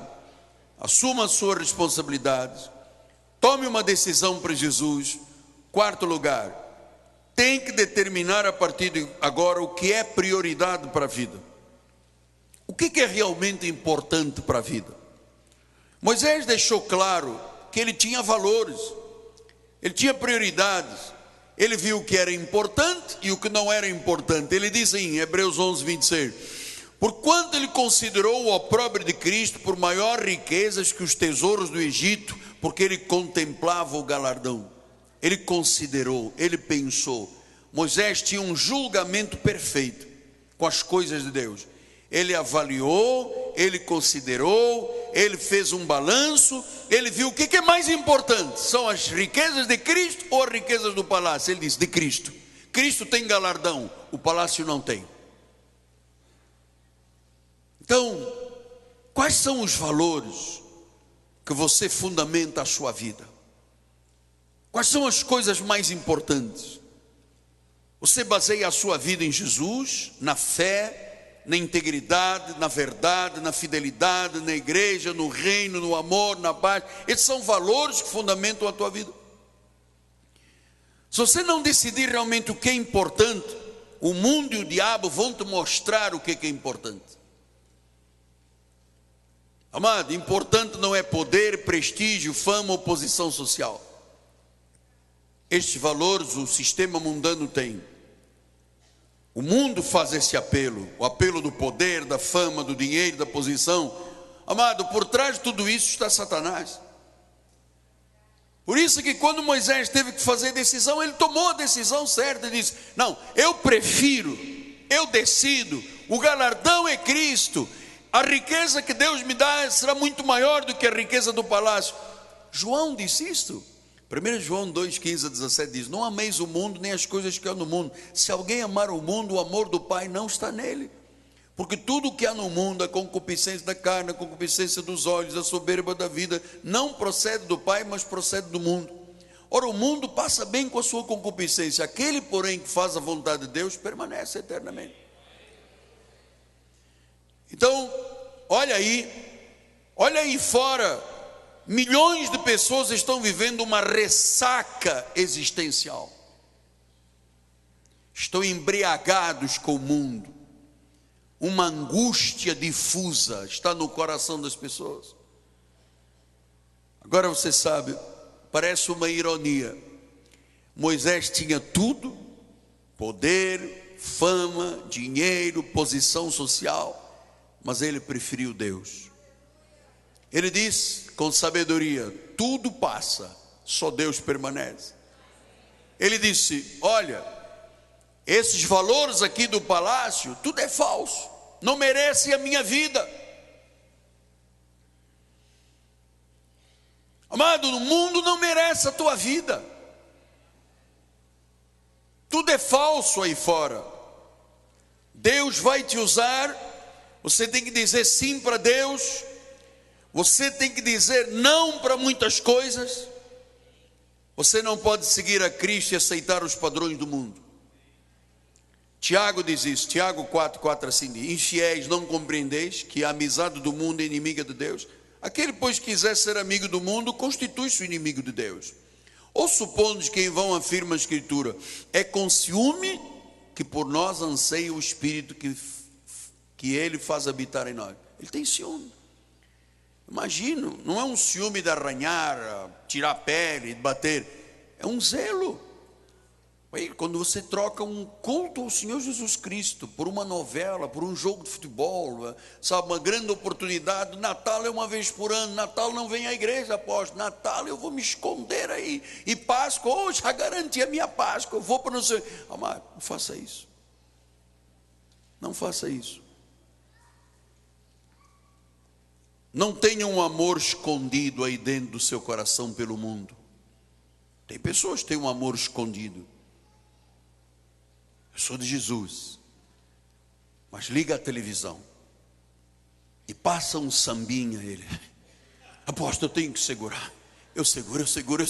A: assuma as suas responsabilidades, tome uma decisão para Jesus. Quarto lugar, tem que determinar a partir de agora o que é prioridade para a vida. O que é realmente importante para a vida? Moisés deixou claro que ele tinha valores, ele tinha prioridades, ele viu o que era importante e o que não era importante. Ele diz em Hebreus 11:26: porquanto ele considerou o opróbrio de Cristo por maior riquezas que os tesouros do Egito, porque ele contemplava o galardão. Ele considerou, ele pensou. Moisés tinha um julgamento perfeito com as coisas de Deus. Ele avaliou, ele considerou, ele fez um balanço, ele viu o que é mais importante: são as riquezas de Cristo ou as riquezas do palácio? Ele disse: de Cristo. Cristo tem galardão, o palácio não tem. Então, quais são os valores que você fundamenta a sua vida? Quais são as coisas mais importantes? Você baseia a sua vida em Jesus, na fé, na integridade, na verdade, na fidelidade, na igreja, no reino, no amor, na paz. Esses são valores que fundamentam a tua vida. Se você não decidir realmente o que é importante, o mundo e o diabo vão te mostrar o que é importante. Amado, importante não é poder, prestígio, fama ou posição social. Estes valores o sistema mundano tem. O mundo faz esse apelo, o apelo do poder, da fama, do dinheiro, da posição. Amado, por trás de tudo isso está Satanás. Por isso que quando Moisés teve que fazer decisão, ele tomou a decisão certa e disse: não, eu prefiro, eu decido, o galardão é Cristo, a riqueza que Deus me dá será muito maior do que a riqueza do palácio. João disse isto. 1 João 2, 15 a 17 diz: não ameis o mundo nem as coisas que há no mundo. Se alguém amar o mundo, o amor do Pai não está nele. Porque tudo o que há no mundo, a concupiscência da carne, a concupiscência dos olhos, a soberba da vida, não procede do Pai, mas procede do mundo. Ora, o mundo passa bem com a sua concupiscência, aquele, porém, que faz a vontade de Deus, permanece eternamente. Então, olha aí fora, milhões de pessoas estão vivendo uma ressaca existencial. Estão embriagados com o mundo. Uma angústia difusa está no coração das pessoas. Agora você sabe, parece uma ironia. Moisés tinha tudo: poder, fama, dinheiro, posição social, mas ele preferiu Deus. Ele diz com sabedoria: tudo passa, só Deus permanece. Ele disse: olha, esses valores aqui do palácio, tudo é falso, não merece a minha vida. Amado, o mundo não merece a tua vida. Tudo é falso aí fora. Deus vai te usar. Você tem que dizer sim para Deus. Você tem que dizer não para muitas coisas. Você não pode seguir a Cristo e aceitar os padrões do mundo. Tiago diz isso, Tiago 4:4 assim diz: infiéis, não compreendeis que a amizade do mundo é inimiga de Deus? Aquele, pois, que quiser ser amigo do mundo, constitui-se o inimigo de Deus. Ou supondes que em vão afirma a Escritura: é com ciúme que por nós anseia o Espírito que Ele faz habitar em nós. Ele tem ciúme. Imagino, não é um ciúme de arranhar, tirar a pele, de bater. É um zelo. Quando você troca um culto ao Senhor Jesus Cristo por uma novela, por um jogo de futebol, sabe, uma grande oportunidade. Natal é uma vez por ano. Natal não vem à igreja, apóstolo. Natal eu vou me esconder aí. E Páscoa, já garanti a minha Páscoa, eu vou para não sei. Amado, não faça isso. Não faça isso. Não tenha um amor escondido aí dentro do seu coração pelo mundo. Tem pessoas que têm um amor escondido. Eu sou de Jesus, mas liga a televisão e passa um sambinha ele. Apóstolo, eu tenho que segurar. Eu seguro. Segura.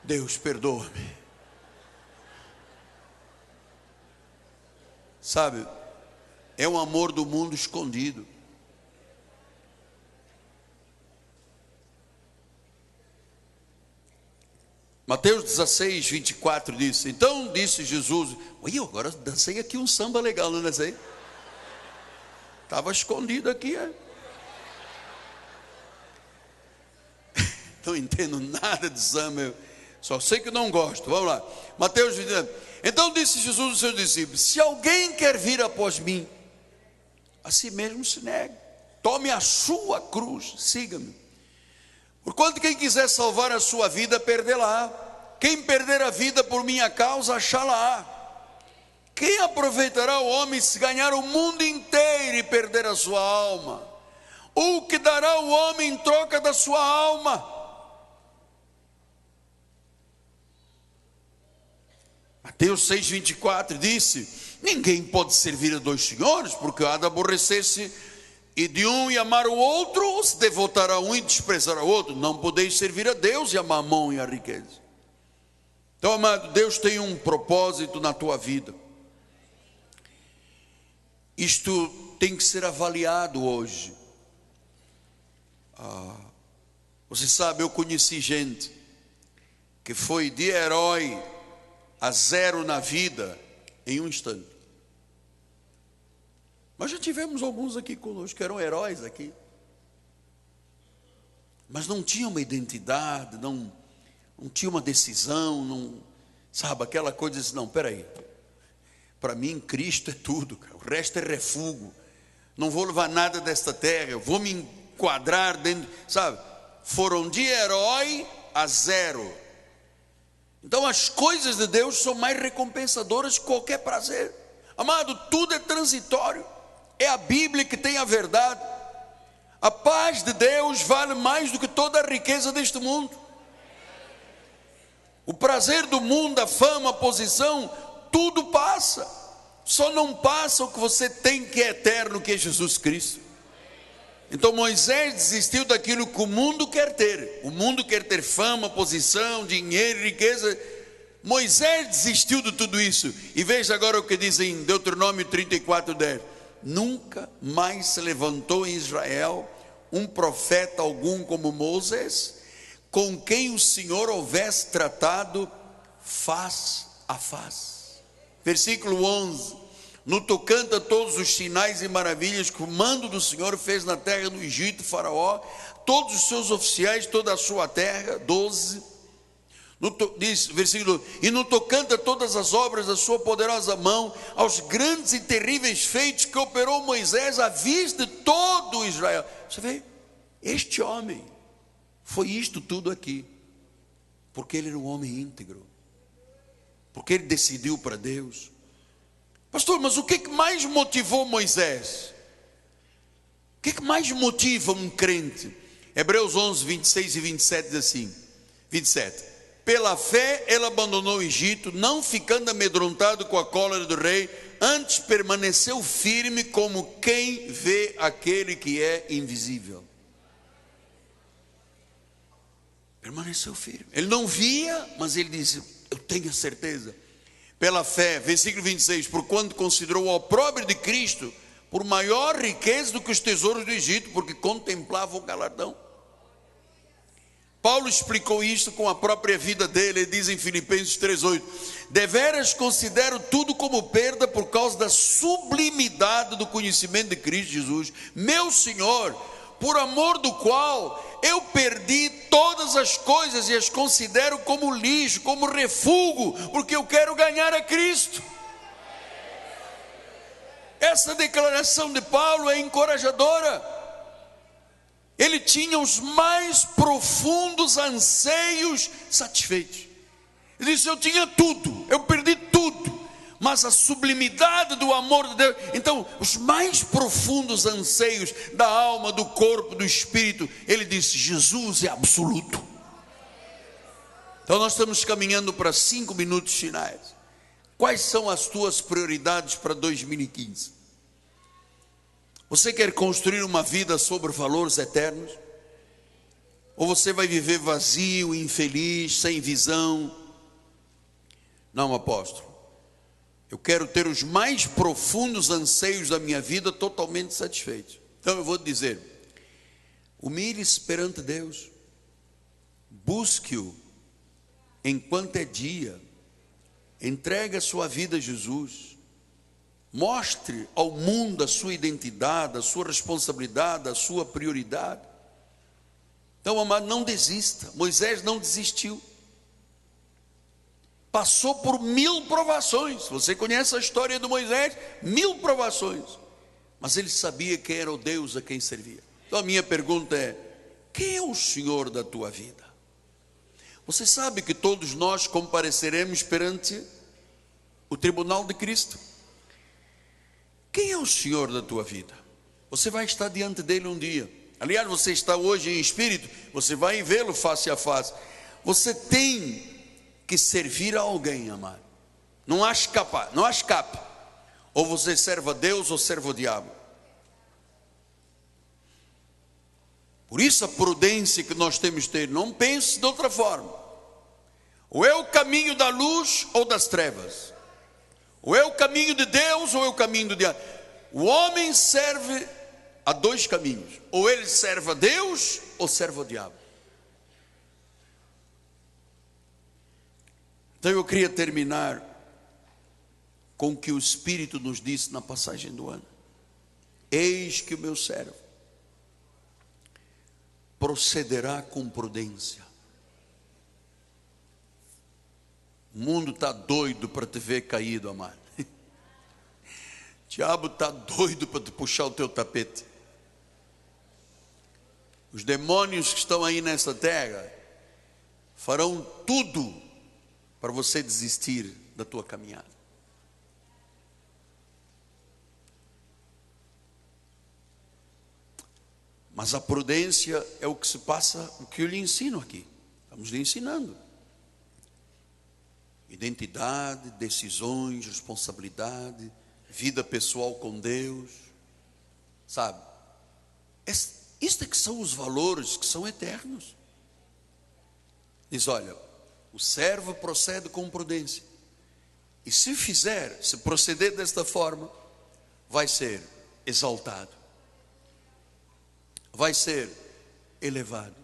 A: Deus, perdoa-me. Sabe, é um amor do mundo escondido. Mateus 16, 24 diz: então disse Jesus, oi, agora dancei aqui um samba legal, não dancei? Estava escondido aqui, Não entendo nada de samba, eu só sei que não gosto. Vamos lá, Mateus 19. Então disse Jesus aos seus discípulos: se alguém quer vir após mim, a si mesmo se negue, tome a sua cruz, siga-me. Porquanto quem quiser salvar a sua vida, perdê-la. Quem perder a vida por minha causa, achá-la. Quem aproveitará o homem se ganhar o mundo inteiro e perder a sua alma? Ou que dará o homem em troca da sua alma? Mateus 6,24 disse: ninguém pode servir a dois senhores, porque há de aborrecer-se e de um e amar o outro, ou se devotar a um e desprezar o outro. Não podeis servir a Deus e a mamão e a riqueza. Então, amado, Deus tem um propósito na tua vida. Isto tem que ser avaliado hoje. Você sabe, eu conheci gente que foi de herói a zero na vida em um instante. Mas já tivemos alguns aqui conosco que eram heróis aqui, mas não tinham uma identidade, não tinha uma decisão, não, sabe, aquela coisa assim, não, peraí, para mim Cristo é tudo, cara. O resto é refúgio, não vou levar nada desta terra, eu vou me enquadrar dentro, sabe, foram de herói a zero. Então as coisas de Deus são mais recompensadoras que qualquer prazer. Amado, tudo é transitório. É a Bíblia que tem a verdade. A paz de Deus vale mais do que toda a riqueza deste mundo. O prazer do mundo, a fama, a posição, tudo passa. Só não passa o que você tem, que é eterno, que é Jesus Cristo. Então Moisés desistiu daquilo que o mundo quer ter. O mundo quer ter fama, posição, dinheiro, riqueza. Moisés desistiu de tudo isso. E veja agora o que diz em Deuteronômio 34:10. Nunca mais se levantou em Israel um profeta algum como Moisés, com quem o Senhor houvesse tratado face a face. Versículo 11. No tocante a todos os sinais e maravilhas que o mando do Senhor fez na terra do Egito, Faraó, todos os seus oficiais, toda a sua terra. 12. Diz, versículo: e no tocante a todas as obras da sua poderosa mão, aos grandes e terríveis feitos que operou Moisés à vista de todo Israel. Você vê, este homem foi isto tudo aqui, porque ele era um homem íntegro, porque ele decidiu para Deus. Pastor, mas o que mais motivou Moisés? O que mais motiva um crente? Hebreus 11, 26 e 27 diz assim, 27. Pela fé ele abandonou o Egito, não ficando amedrontado com a cólera do rei, antes permaneceu firme como quem vê aquele que é invisível. Permaneceu firme. Ele não via, mas ele disse, eu tenho a certeza. Pela fé, versículo 26, porquanto considerou o opróbrio de Cristo por maior riqueza do que os tesouros do Egito, porque contemplava o galardão. Paulo explicou isto com a própria vida dele. Ele diz em Filipenses 3:8, deveras considero tudo como perda por causa da sublimidade do conhecimento de Cristo Jesus, meu Senhor, por amor do qual eu perdi todas as coisas e as considero como lixo, como refúgio, porque eu quero ganhar a Cristo. Essa declaração de Paulo é encorajadora. Ele tinha os mais profundos anseios satisfeitos. Ele disse, eu tinha tudo, eu perdi tudo, mas a sublimidade do amor de Deus. Então, os mais profundos anseios da alma, do corpo, do espírito, ele disse, Jesus é absoluto. Então nós estamos caminhando para 5 minutos finais. Quais são as tuas prioridades para 2015? Você quer construir uma vida sobre valores eternos? Ou você vai viver vazio, infeliz, sem visão? Não, apóstolo. Eu quero ter os mais profundos anseios da minha vida totalmente satisfeitos. Então eu vou te dizer, humilhe-se perante Deus, busque-o enquanto é dia, entregue a sua vida a Jesus, mostre ao mundo a sua identidade, a sua responsabilidade, a sua prioridade. Então, amado, não desista. Moisés não desistiu. Passou por 1000 provações. Você conhece a história de Moisés? 1000 provações. Mas ele sabia quem era o Deus a quem servia. Então a minha pergunta é, quem é o Senhor da tua vida? Você sabe que todos nós compareceremos perante o tribunal de Cristo. Quem é o Senhor da tua vida? Você vai estar diante dele um dia. Aliás, você está hoje em espírito, você vai vê-lo face a face. Você tem que servir a alguém, amado. Não há escapa, não há escape. Ou você serve a Deus ou serve o diabo. Por isso a prudência que nós temos de ter, não pense de outra forma. Ou é o caminho da luz ou das trevas. Ou é o caminho de Deus ou é o caminho do diabo. O homem serve a dois caminhos. Ou ele serve a Deus ou serve ao diabo. Então eu queria terminar com o que o Espírito nos disse na passagem do ano. Eis que o meu servo procederá com prudência. O mundo está doido para te ver caído, amado. O diabo está doido para te puxar o teu tapete. Os demônios que estão aí nessa terra farão tudo para você desistir da tua caminhada. Mas a prudência é o que se passa, o que eu lhe ensino aqui. Estamos lhe ensinando. Identidade, decisões, responsabilidade, vida pessoal com Deus. Sabe? Isto é que são os valores que são eternos. Diz, olha, o servo procede com prudência. E se proceder desta forma, vai ser exaltado. Vai ser elevado.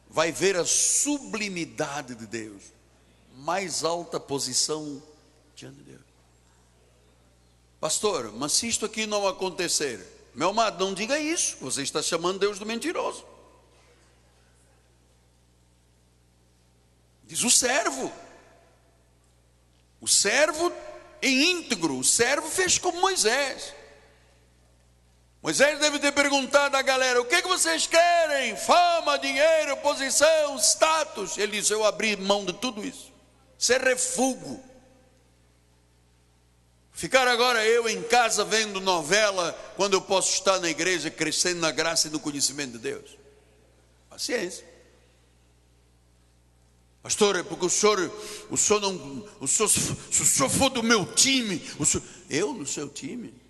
A: Vai ver a sublimidade de Deus. Mais alta posição diante de Deus. Pastor, mas se isto aqui não acontecer, meu amado, não diga isso. Você está chamando Deus de mentiroso. Diz o servo. O servo em íntegro. O servo fez como Moisés. Moisés deve ter perguntado à galera: o que é que vocês querem? Fama, dinheiro, posição, status. Ele disse: eu abri mão de tudo isso. Isso é refúgio. Ficar agora eu em casa vendo novela, quando eu posso estar na igreja crescendo na graça e no conhecimento de Deus. Paciência. Pastor, é porque se o senhor for do meu time, eu no seu time?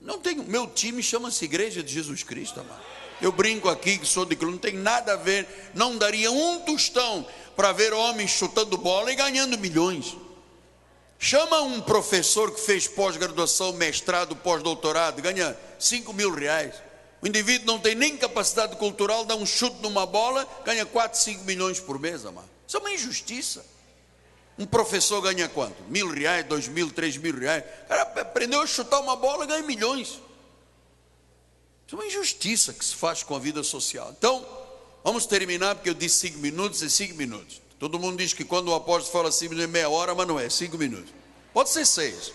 A: Não tenho, meu time chama-se Igreja de Jesus Cristo, amado. Eu brinco aqui que sou de Cristo, não tem nada a ver, não daria um tostão para ver homens chutando bola e ganhando milhões. Chama um professor que fez pós-graduação, mestrado, pós-doutorado, ganha 5 mil reais. O indivíduo não tem nem capacidade cultural, dá um chute numa bola, ganha 4, 5 milhões por mês, amado. Isso é uma injustiça. Um professor ganha quanto? 1.000 reais, 2.000, 3.000 reais. O cara aprendeu a chutar uma bola e ganha milhões. Isso é uma injustiça que se faz com a vida social. Então, vamos terminar, porque eu disse 5 minutos e 5 minutos. Todo mundo diz que quando o apóstolo fala 5 minutos é meia hora, mas não é, 5 minutos. Pode ser 6.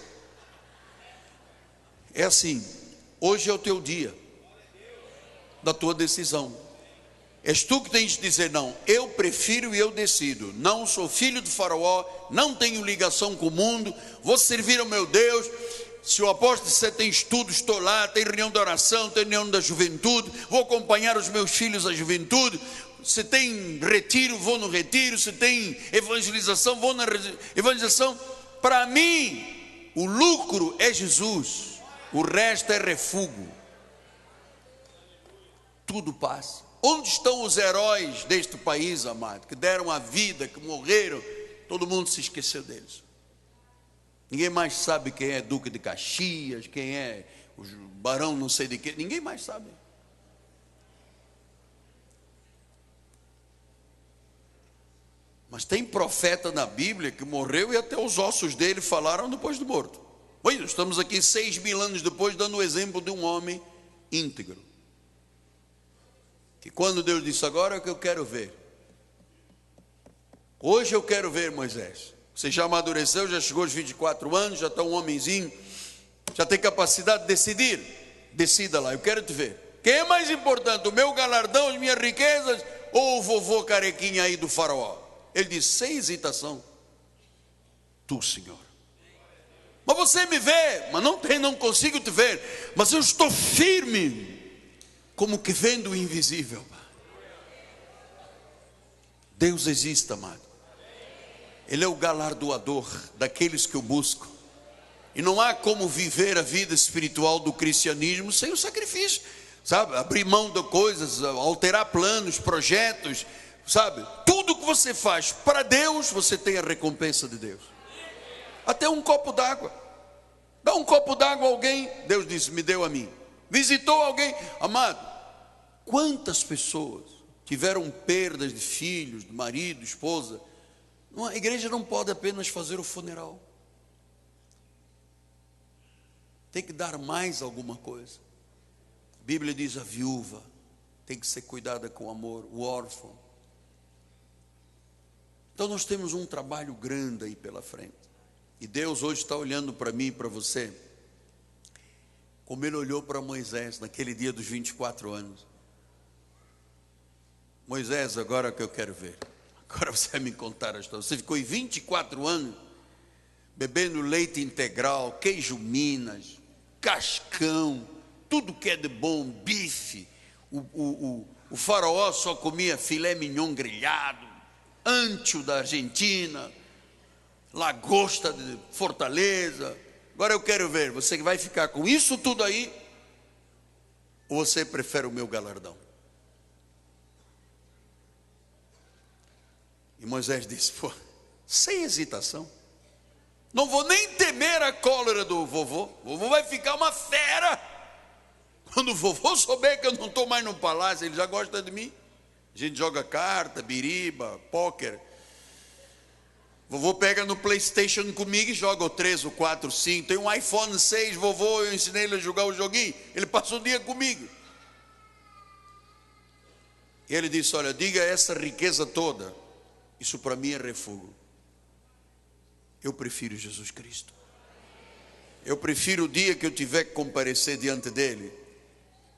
A: É assim, hoje é o teu dia da tua decisão. És tu que tens de dizer: não, eu prefiro e eu decido. Não sou filho de Faraó, não tenho ligação com o mundo, vou servir ao meu Deus. Se o apóstolo disser tem estudo, estou lá. Tem reunião de oração, tem reunião da juventude, vou acompanhar os meus filhos à juventude. Se tem retiro, vou no retiro. Se tem evangelização, vou na evangelização. Para mim, o lucro é Jesus, o resto é refúgio. Tudo passa. Onde estão os heróis deste país, amado, que deram a vida, que morreram? Todo mundo se esqueceu deles. Ninguém mais sabe quem é Duque de Caxias, quem é o barão não sei de quê. Ninguém mais sabe. Mas tem profeta na Bíblia que morreu e até os ossos dele falaram depois de morto. Pois, estamos aqui 6.000 anos depois dando o exemplo de um homem íntegro. Que quando Deus disse: agora é o que eu quero ver. Hoje eu quero ver, Moisés. Você já amadureceu, já chegou aos 24 anos, já está um homenzinho, já tem capacidade de decidir. Decida lá, eu quero te ver. Quem é mais importante, o meu galardão, as minhas riquezas, ou o vovô carequinha aí do faraó? Ele disse, sem hesitação, tu, Senhor. Mas você me vê, mas não consigo te ver, mas eu estou firme, como que vendo o invisível. Deus existe, amado. Ele é o galardoador daqueles que o buscam. E não há como viver a vida espiritual do cristianismo sem o sacrifício, sabe? Abrir mão de coisas, alterar planos, projetos, sabe? Tudo que você faz para Deus, você tem a recompensa de Deus. Até um copo d'água. Dá um copo d'água a alguém, Deus disse, me deu a mim. Visitou alguém, amado, quantas pessoas tiveram perdas de filhos, de marido, esposa? A igreja não pode apenas fazer o funeral. Tem que dar mais alguma coisa. A Bíblia diz, a viúva tem que ser cuidada com amor, o órfão. Então nós temos um trabalho grande aí pela frente. E Deus hoje está olhando para mim e para você, como Ele olhou para Moisés naquele dia dos 24 anos. Moisés, agora que eu quero ver. Agora você vai me contar a história. Você ficou em 24 anos bebendo leite integral, queijo Minas, cascão, tudo que é de bom, bife. O faraó só comia filé mignon grelhado, ancho da Argentina, lagosta de Fortaleza. Agora eu quero ver, você vai ficar com isso tudo aí, ou você prefere o meu galardão? E Moisés disse, pô, sem hesitação, não vou nem temer a cólera do vovô. O vovô vai ficar uma fera. Quando o vovô souber que eu não estou mais no palácio, ele já gosta de mim. A gente joga carta, biriba, póquer. O vovô pega no PlayStation comigo e joga o 3, o 4, o 5. Tem um iPhone 6, vovô, eu ensinei ele a jogar o joguinho. Ele passa o dia comigo. E ele disse, olha, diga essa riqueza toda, isso para mim é refúgio. Eu prefiro Jesus Cristo. Eu prefiro o dia que eu tiver que comparecer diante dele,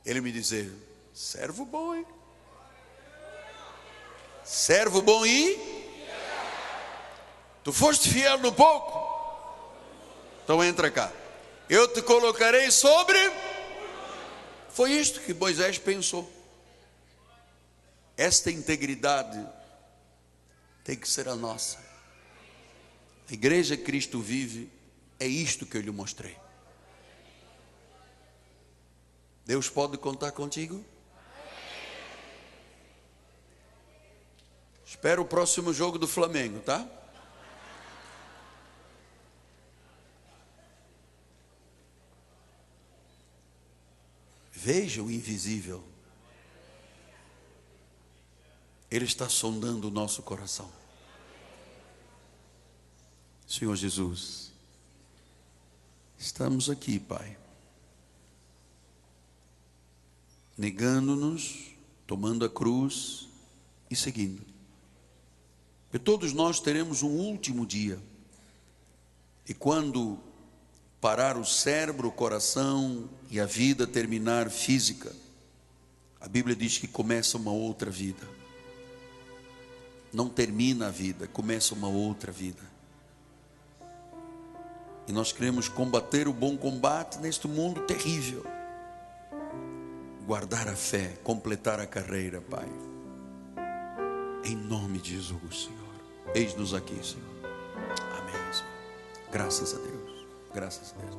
A: ele me dizer, servo bom, hein? Servo bom e? Tu foste fiel no pouco? Então entra cá. Eu te colocarei sobre? Foi isto que Moisés pensou. Esta integridade tem que ser a nossa. A igreja Cristo vive, é isto que eu lhe mostrei. Deus pode contar contigo? Espera o próximo jogo do Flamengo, tá? Veja o invisível. Ele está sondando o nosso coração. Senhor Jesus, estamos aqui, Pai, negando-nos, tomando a cruz e seguindo. Porque todos nós teremos um último dia. E quando parar o cérebro, o coração e a vida terminar física, a Bíblia diz que começa uma outra vida. Não termina a vida, começa uma outra vida. E nós queremos combater o bom combate neste mundo terrível. Guardar a fé, completar a carreira, Pai. Em nome de Jesus, Senhor. Eis-nos aqui, Senhor. Amém, Senhor. Graças a Deus. Graças a Deus.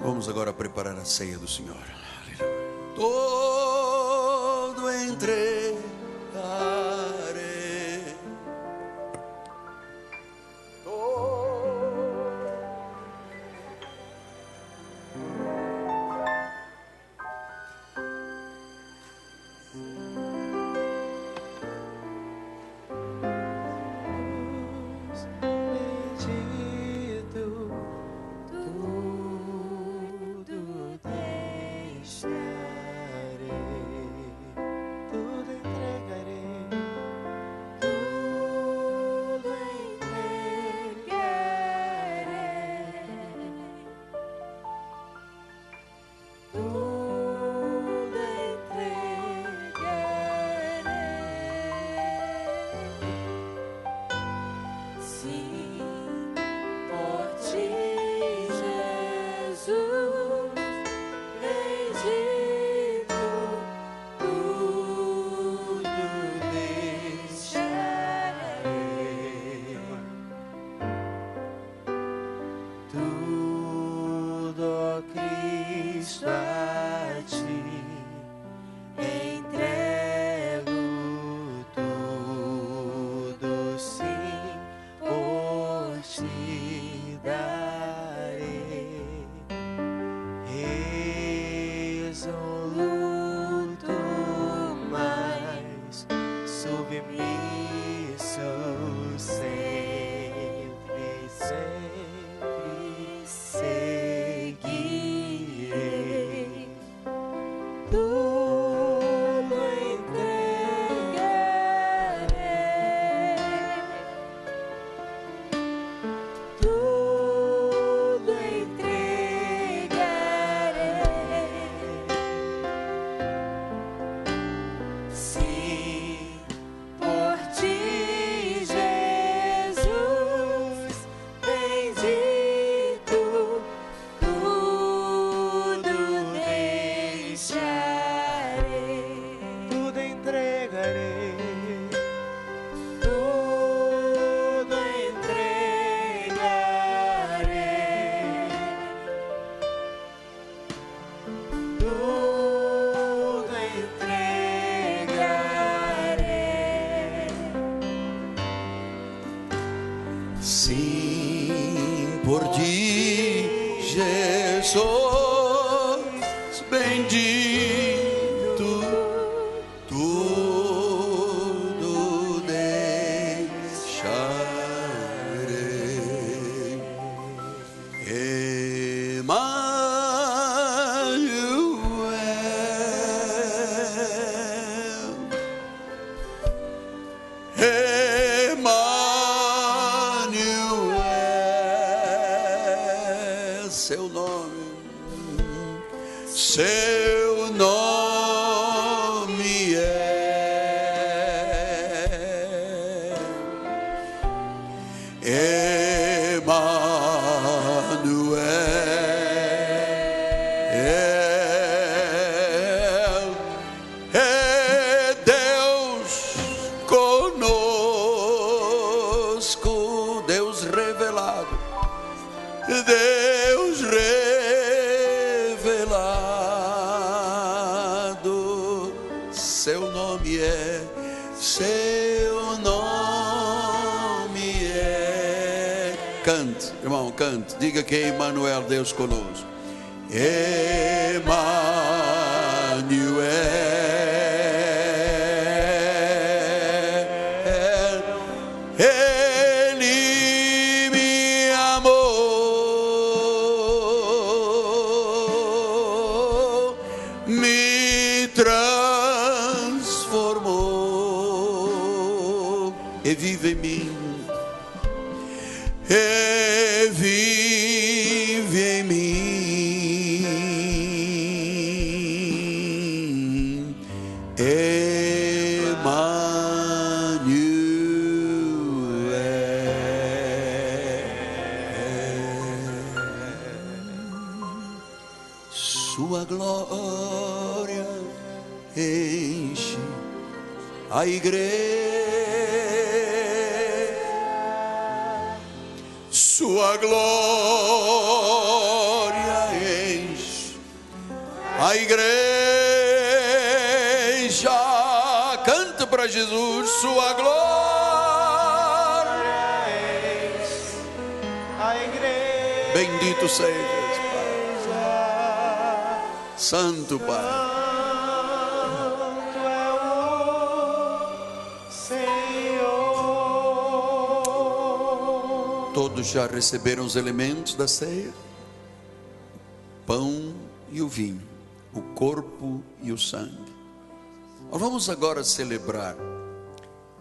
A: Vamos agora preparar a ceia do Senhor. Aleluia. Todo entregarei.
B: Tudo entregarei. tudo, ó Cristo, a ti entrego tudo, sim, por ti darei, resoluto, mas submisso sempre, sempre seguirei. Tudo entregarei, tudo entregarei. Sim, por ti, Jesus, bendito, tudo deixarei, tudo entregarei, tudo entregarei, tudo entregarei.
A: Sim, por ti, Jesus, bendito, tudo deixarei. Emanuel, seu nome Emanuel, é Deus conosco, Deus revelado, Deus revelado, seu nome cante, irmão, cante, diga que é Emanuel, Deus conosco. Emanuel, Ele me amou, me transformou e vive em mim. E vive em mim, Emanuel. Sua glória enche a igreja, sua glória enche a igreja. Canta para Jesus, sua glória
B: enche a igreja.
A: Bendito sejas, Pai. Santo Pai. Todos já receberam os elementos da ceia? Pão e o vinho, o corpo e o sangue. Nós vamos agora celebrar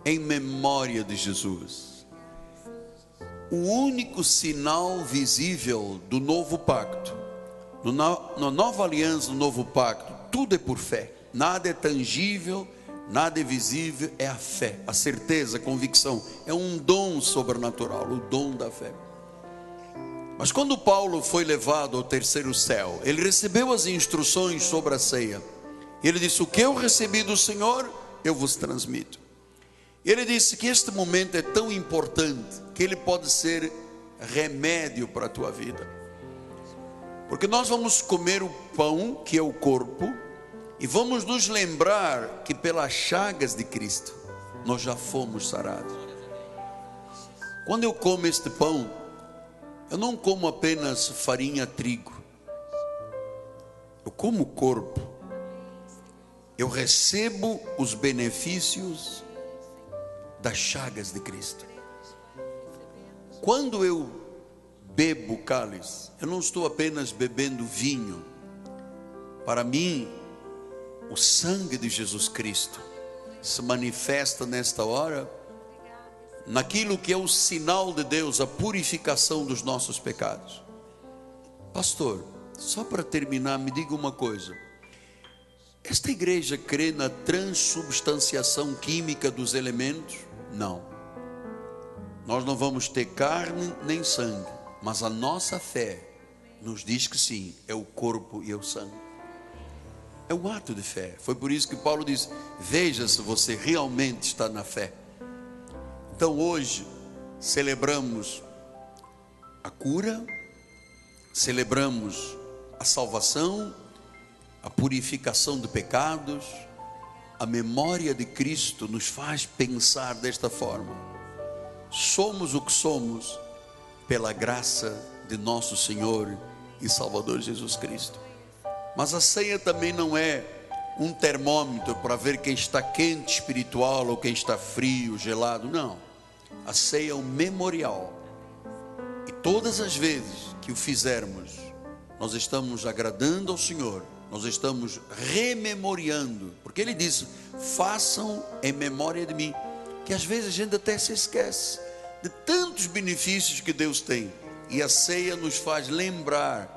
A: em memória de Jesus, o único sinal visível do novo pacto. Na nova aliança, no novo pacto, tudo é por fé, nada é tangível, nada é visível, é a fé, a certeza, a convicção, é um dom sobrenatural, o dom da fé. Mas quando Paulo foi levado ao terceiro céu, ele recebeu as instruções sobre a ceia. Ele disse: o que eu recebi do Senhor, eu vos transmito. Ele disse que este momento é tão importante que ele pode ser remédio para a tua vida. Porque nós vamos comer o pão, que é o corpo, e vamos nos lembrar que pelas chagas de Cristo nós já fomos sarados. Quando eu como este pão, eu não como apenas farinha, trigo. Eu como o corpo. Eu recebo os benefícios das chagas de Cristo. Quando eu bebo o cálice, eu não estou apenas bebendo vinho. Para mim, o sangue de Jesus Cristo se manifesta nesta hora naquilo que é o sinal de Deus, a purificação dos nossos pecados. Pastor, só para terminar, me diga uma coisa. Esta igreja crê na transubstanciação química dos elementos? Não. Nós não vamos ter carne nem sangue, mas a nossa fé nos diz que sim, é o corpo e é o sangue. É um ato de fé. Foi por isso que Paulo diz: veja se você realmente está na fé. Então hoje celebramos a cura, celebramos a salvação, a purificação de pecados. A memória de Cristo nos faz pensar desta forma: somos o que somos pela graça de nosso Senhor e Salvador Jesus Cristo. Mas a ceia também não é um termômetro para ver quem está quente espiritual ou quem está frio, gelado. Não. A ceia é um memorial. E todas as vezes que o fizermos, nós estamos agradando ao Senhor, nós estamos rememoriando, porque Ele disse: façam em memória de mim. Que às vezes a gente até se esquece de tantos benefícios que Deus tem. E a ceia nos faz lembrar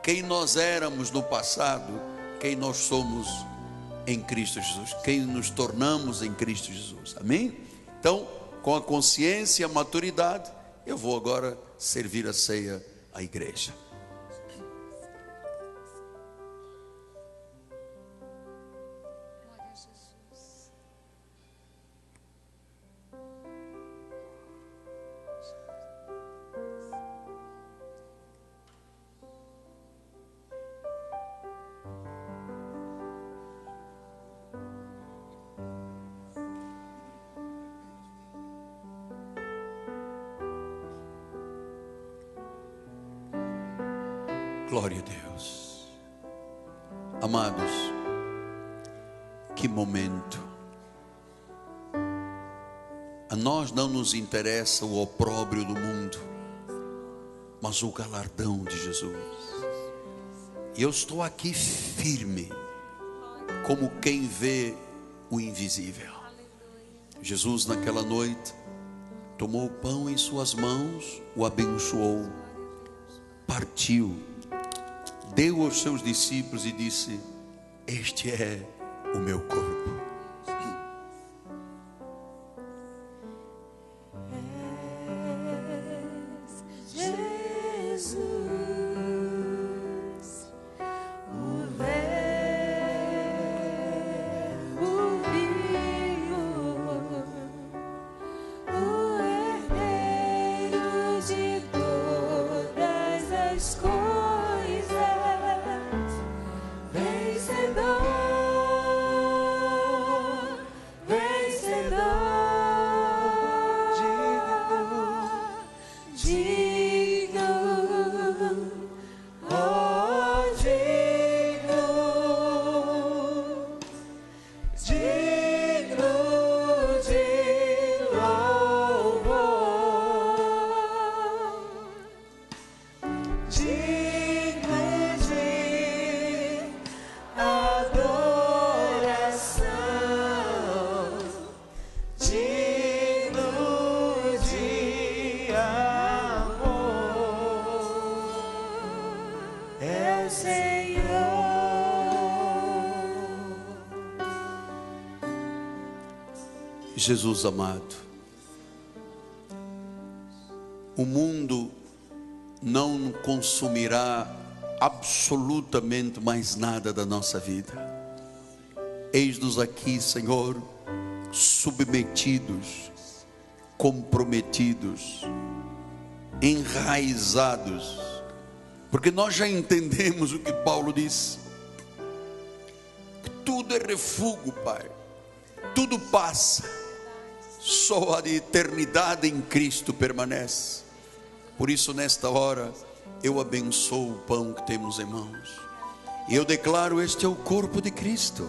A: quem nós éramos no passado, quem nós somos em Cristo Jesus, quem nos tornamos em Cristo Jesus. Amém? Então, com a consciência e a maturidade, eu vou agora servir a ceia à igreja. Glória a Deus. Amados, que momento. A nós não nos interessa o opróbrio do mundo, mas o galardão de Jesus. E eu estou aqui firme, como quem vê o invisível. Jesus naquela noite tomou o pão em suas mãos, o abençoou, partiu, deu aos seus discípulos e disse: este é o meu corpo. Jesus amado, o mundo não consumirá absolutamente mais nada da nossa vida. Eis-nos aqui, Senhor, submetidos, comprometidos enraizados, porque nós já entendemos o que Paulo disse, que tudo é refúgio, Pai, tudo passa, só a eternidade em Cristo permanece. Por isso, nesta hora, eu abençoo o pão que temos em mãos, e eu declaro: este é o corpo de Cristo.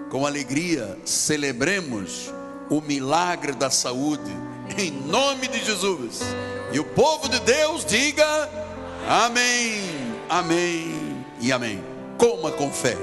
A: Com alegria celebremos o milagre da saúde, em nome de Jesus. E o povo de Deus diga amém, amém e amém. Coma com fé.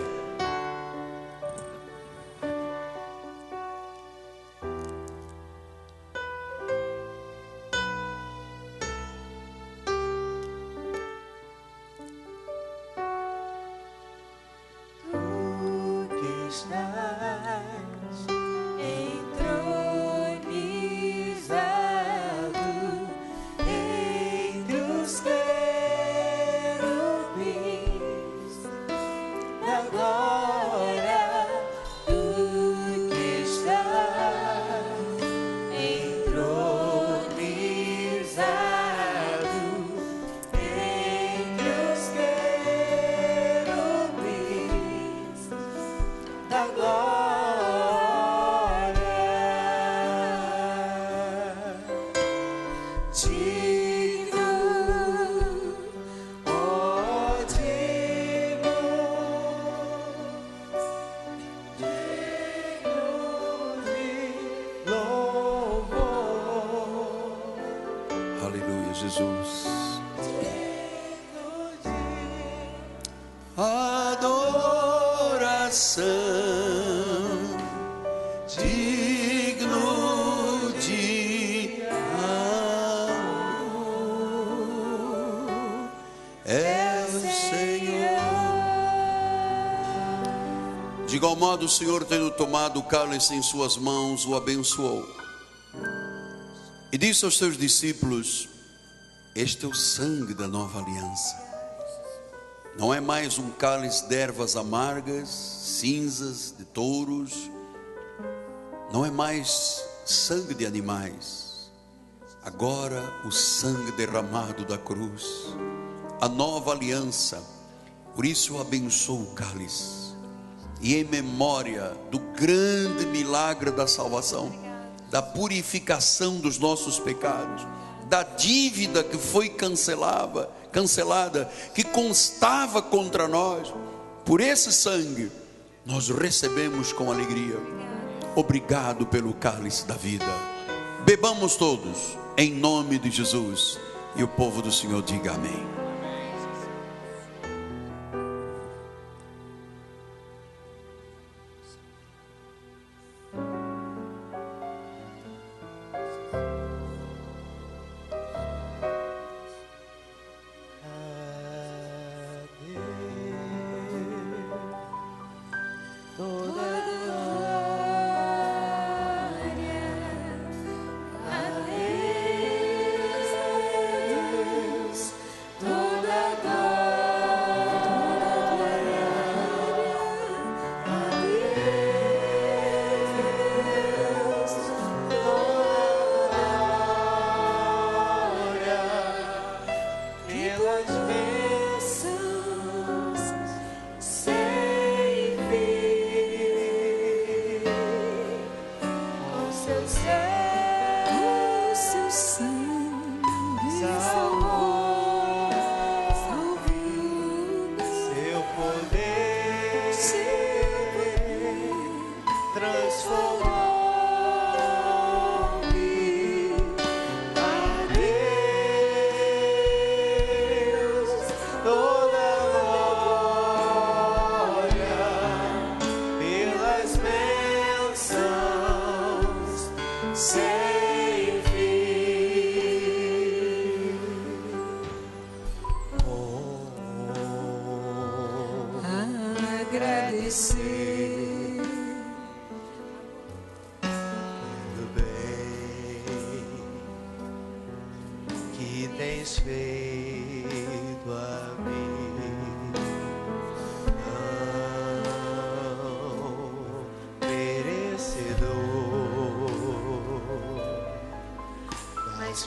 A: Jesus, adoração, digno de amor, é o Senhor. De igual modo, o Senhor, tendo tomado o cálice em suas mãos, o abençoou e disse aos seus discípulos: este é o sangue da nova aliança. Não é mais um cálice de ervas amargas, cinzas de touros. Não é mais sangue de animais. Agora o sangue derramado da cruz, a nova aliança. Por isso eu abençoo o cálice, e em memória do grande milagre da salvação, da purificação dos nossos pecados, da dívida que foi cancelada, que constava contra nós. Por esse sangue nós recebemos com alegria. Obrigado pelo cálice da vida. Bebamos todos em nome de Jesus, e o povo do Senhor diga amém.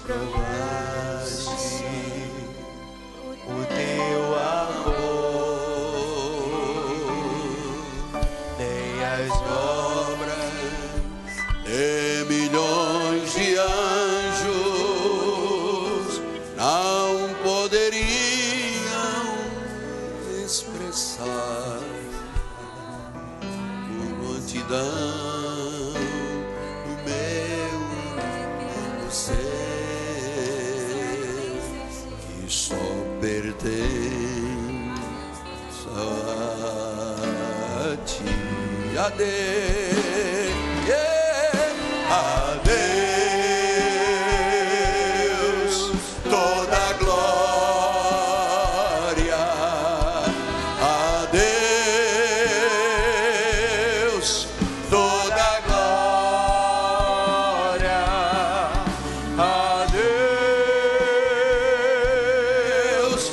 B: Provaste
A: passar por multidão, o meu ser que só pertence a ti. Adeus, adeus, toda a glória. Adeus, toda a glória. Adeus,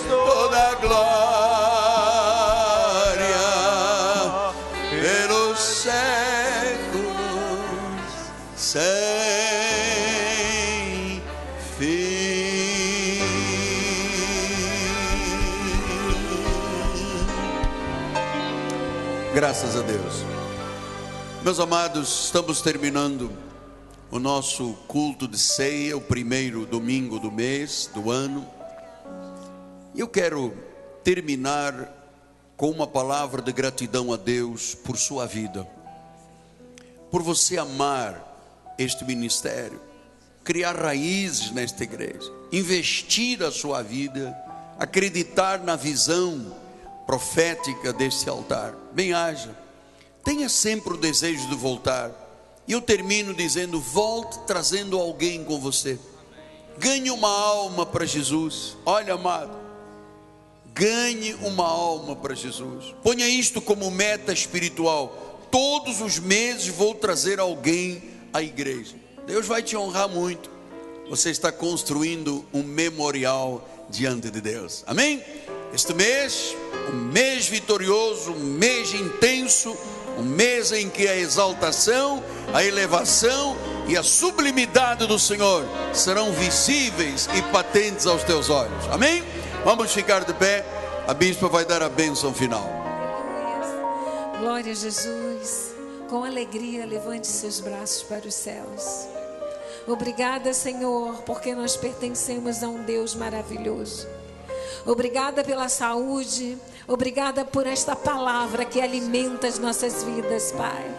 A: toda a glória. Pelos séculos sem fim. Graças a Deus. Meus amados, estamos terminando o nosso culto de ceia, o primeiro domingo do mês, do ano. E eu quero terminar com uma palavra de gratidão a Deus por sua vida, por você amar este ministério, criar raízes nesta igreja, investir a sua vida, acreditar na visão profética deste altar. Bem-haja, tenha sempre o desejo de voltar. E eu termino dizendo: volte trazendo alguém com você. Ganhe uma alma para Jesus. Olha, amado, ganhe uma alma para Jesus. Ponha isto como meta espiritual: todos os meses vou trazer alguém à igreja. Deus vai te honrar muito. Você está construindo um memorial diante de Deus. Amém? Este mês, um mês vitorioso, um mês intenso, um mês em que a exaltação, a elevação e a sublimidade do Senhor serão visíveis e patentes aos teus olhos. Amém? Vamos ficar de pé. A bispa vai dar a bênção final.
C: Glória a Jesus. Com alegria, levante seus braços para os céus. Obrigada, Senhor, porque nós pertencemos a um Deus maravilhoso. Obrigada pela saúde. Obrigada por esta palavra que alimenta as nossas vidas, Pai.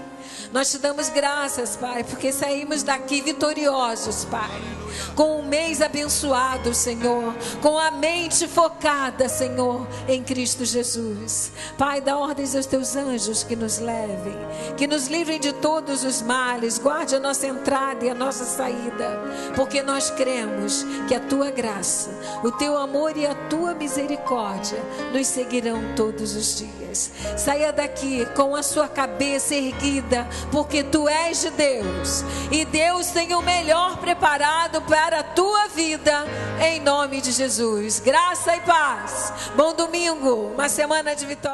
C: Nós te damos graças, Pai, porque saímos daqui vitoriosos, Pai, com um mês abençoado, Senhor, com a mente focada, Senhor, em Cristo Jesus. Pai, dá ordens aos teus anjos que nos levem, que nos livrem de todos os males, guarde a nossa entrada e a nossa saída, porque nós cremos que a tua graça, o teu amor e a tua misericórdia nos seguirão todos os dias. Saia daqui com a sua cabeça erguida, porque tu és de Deus, e Deus tem o melhor preparado para a tua vida, em nome de Jesus. Graça e paz. Bom domingo, uma semana de vitória.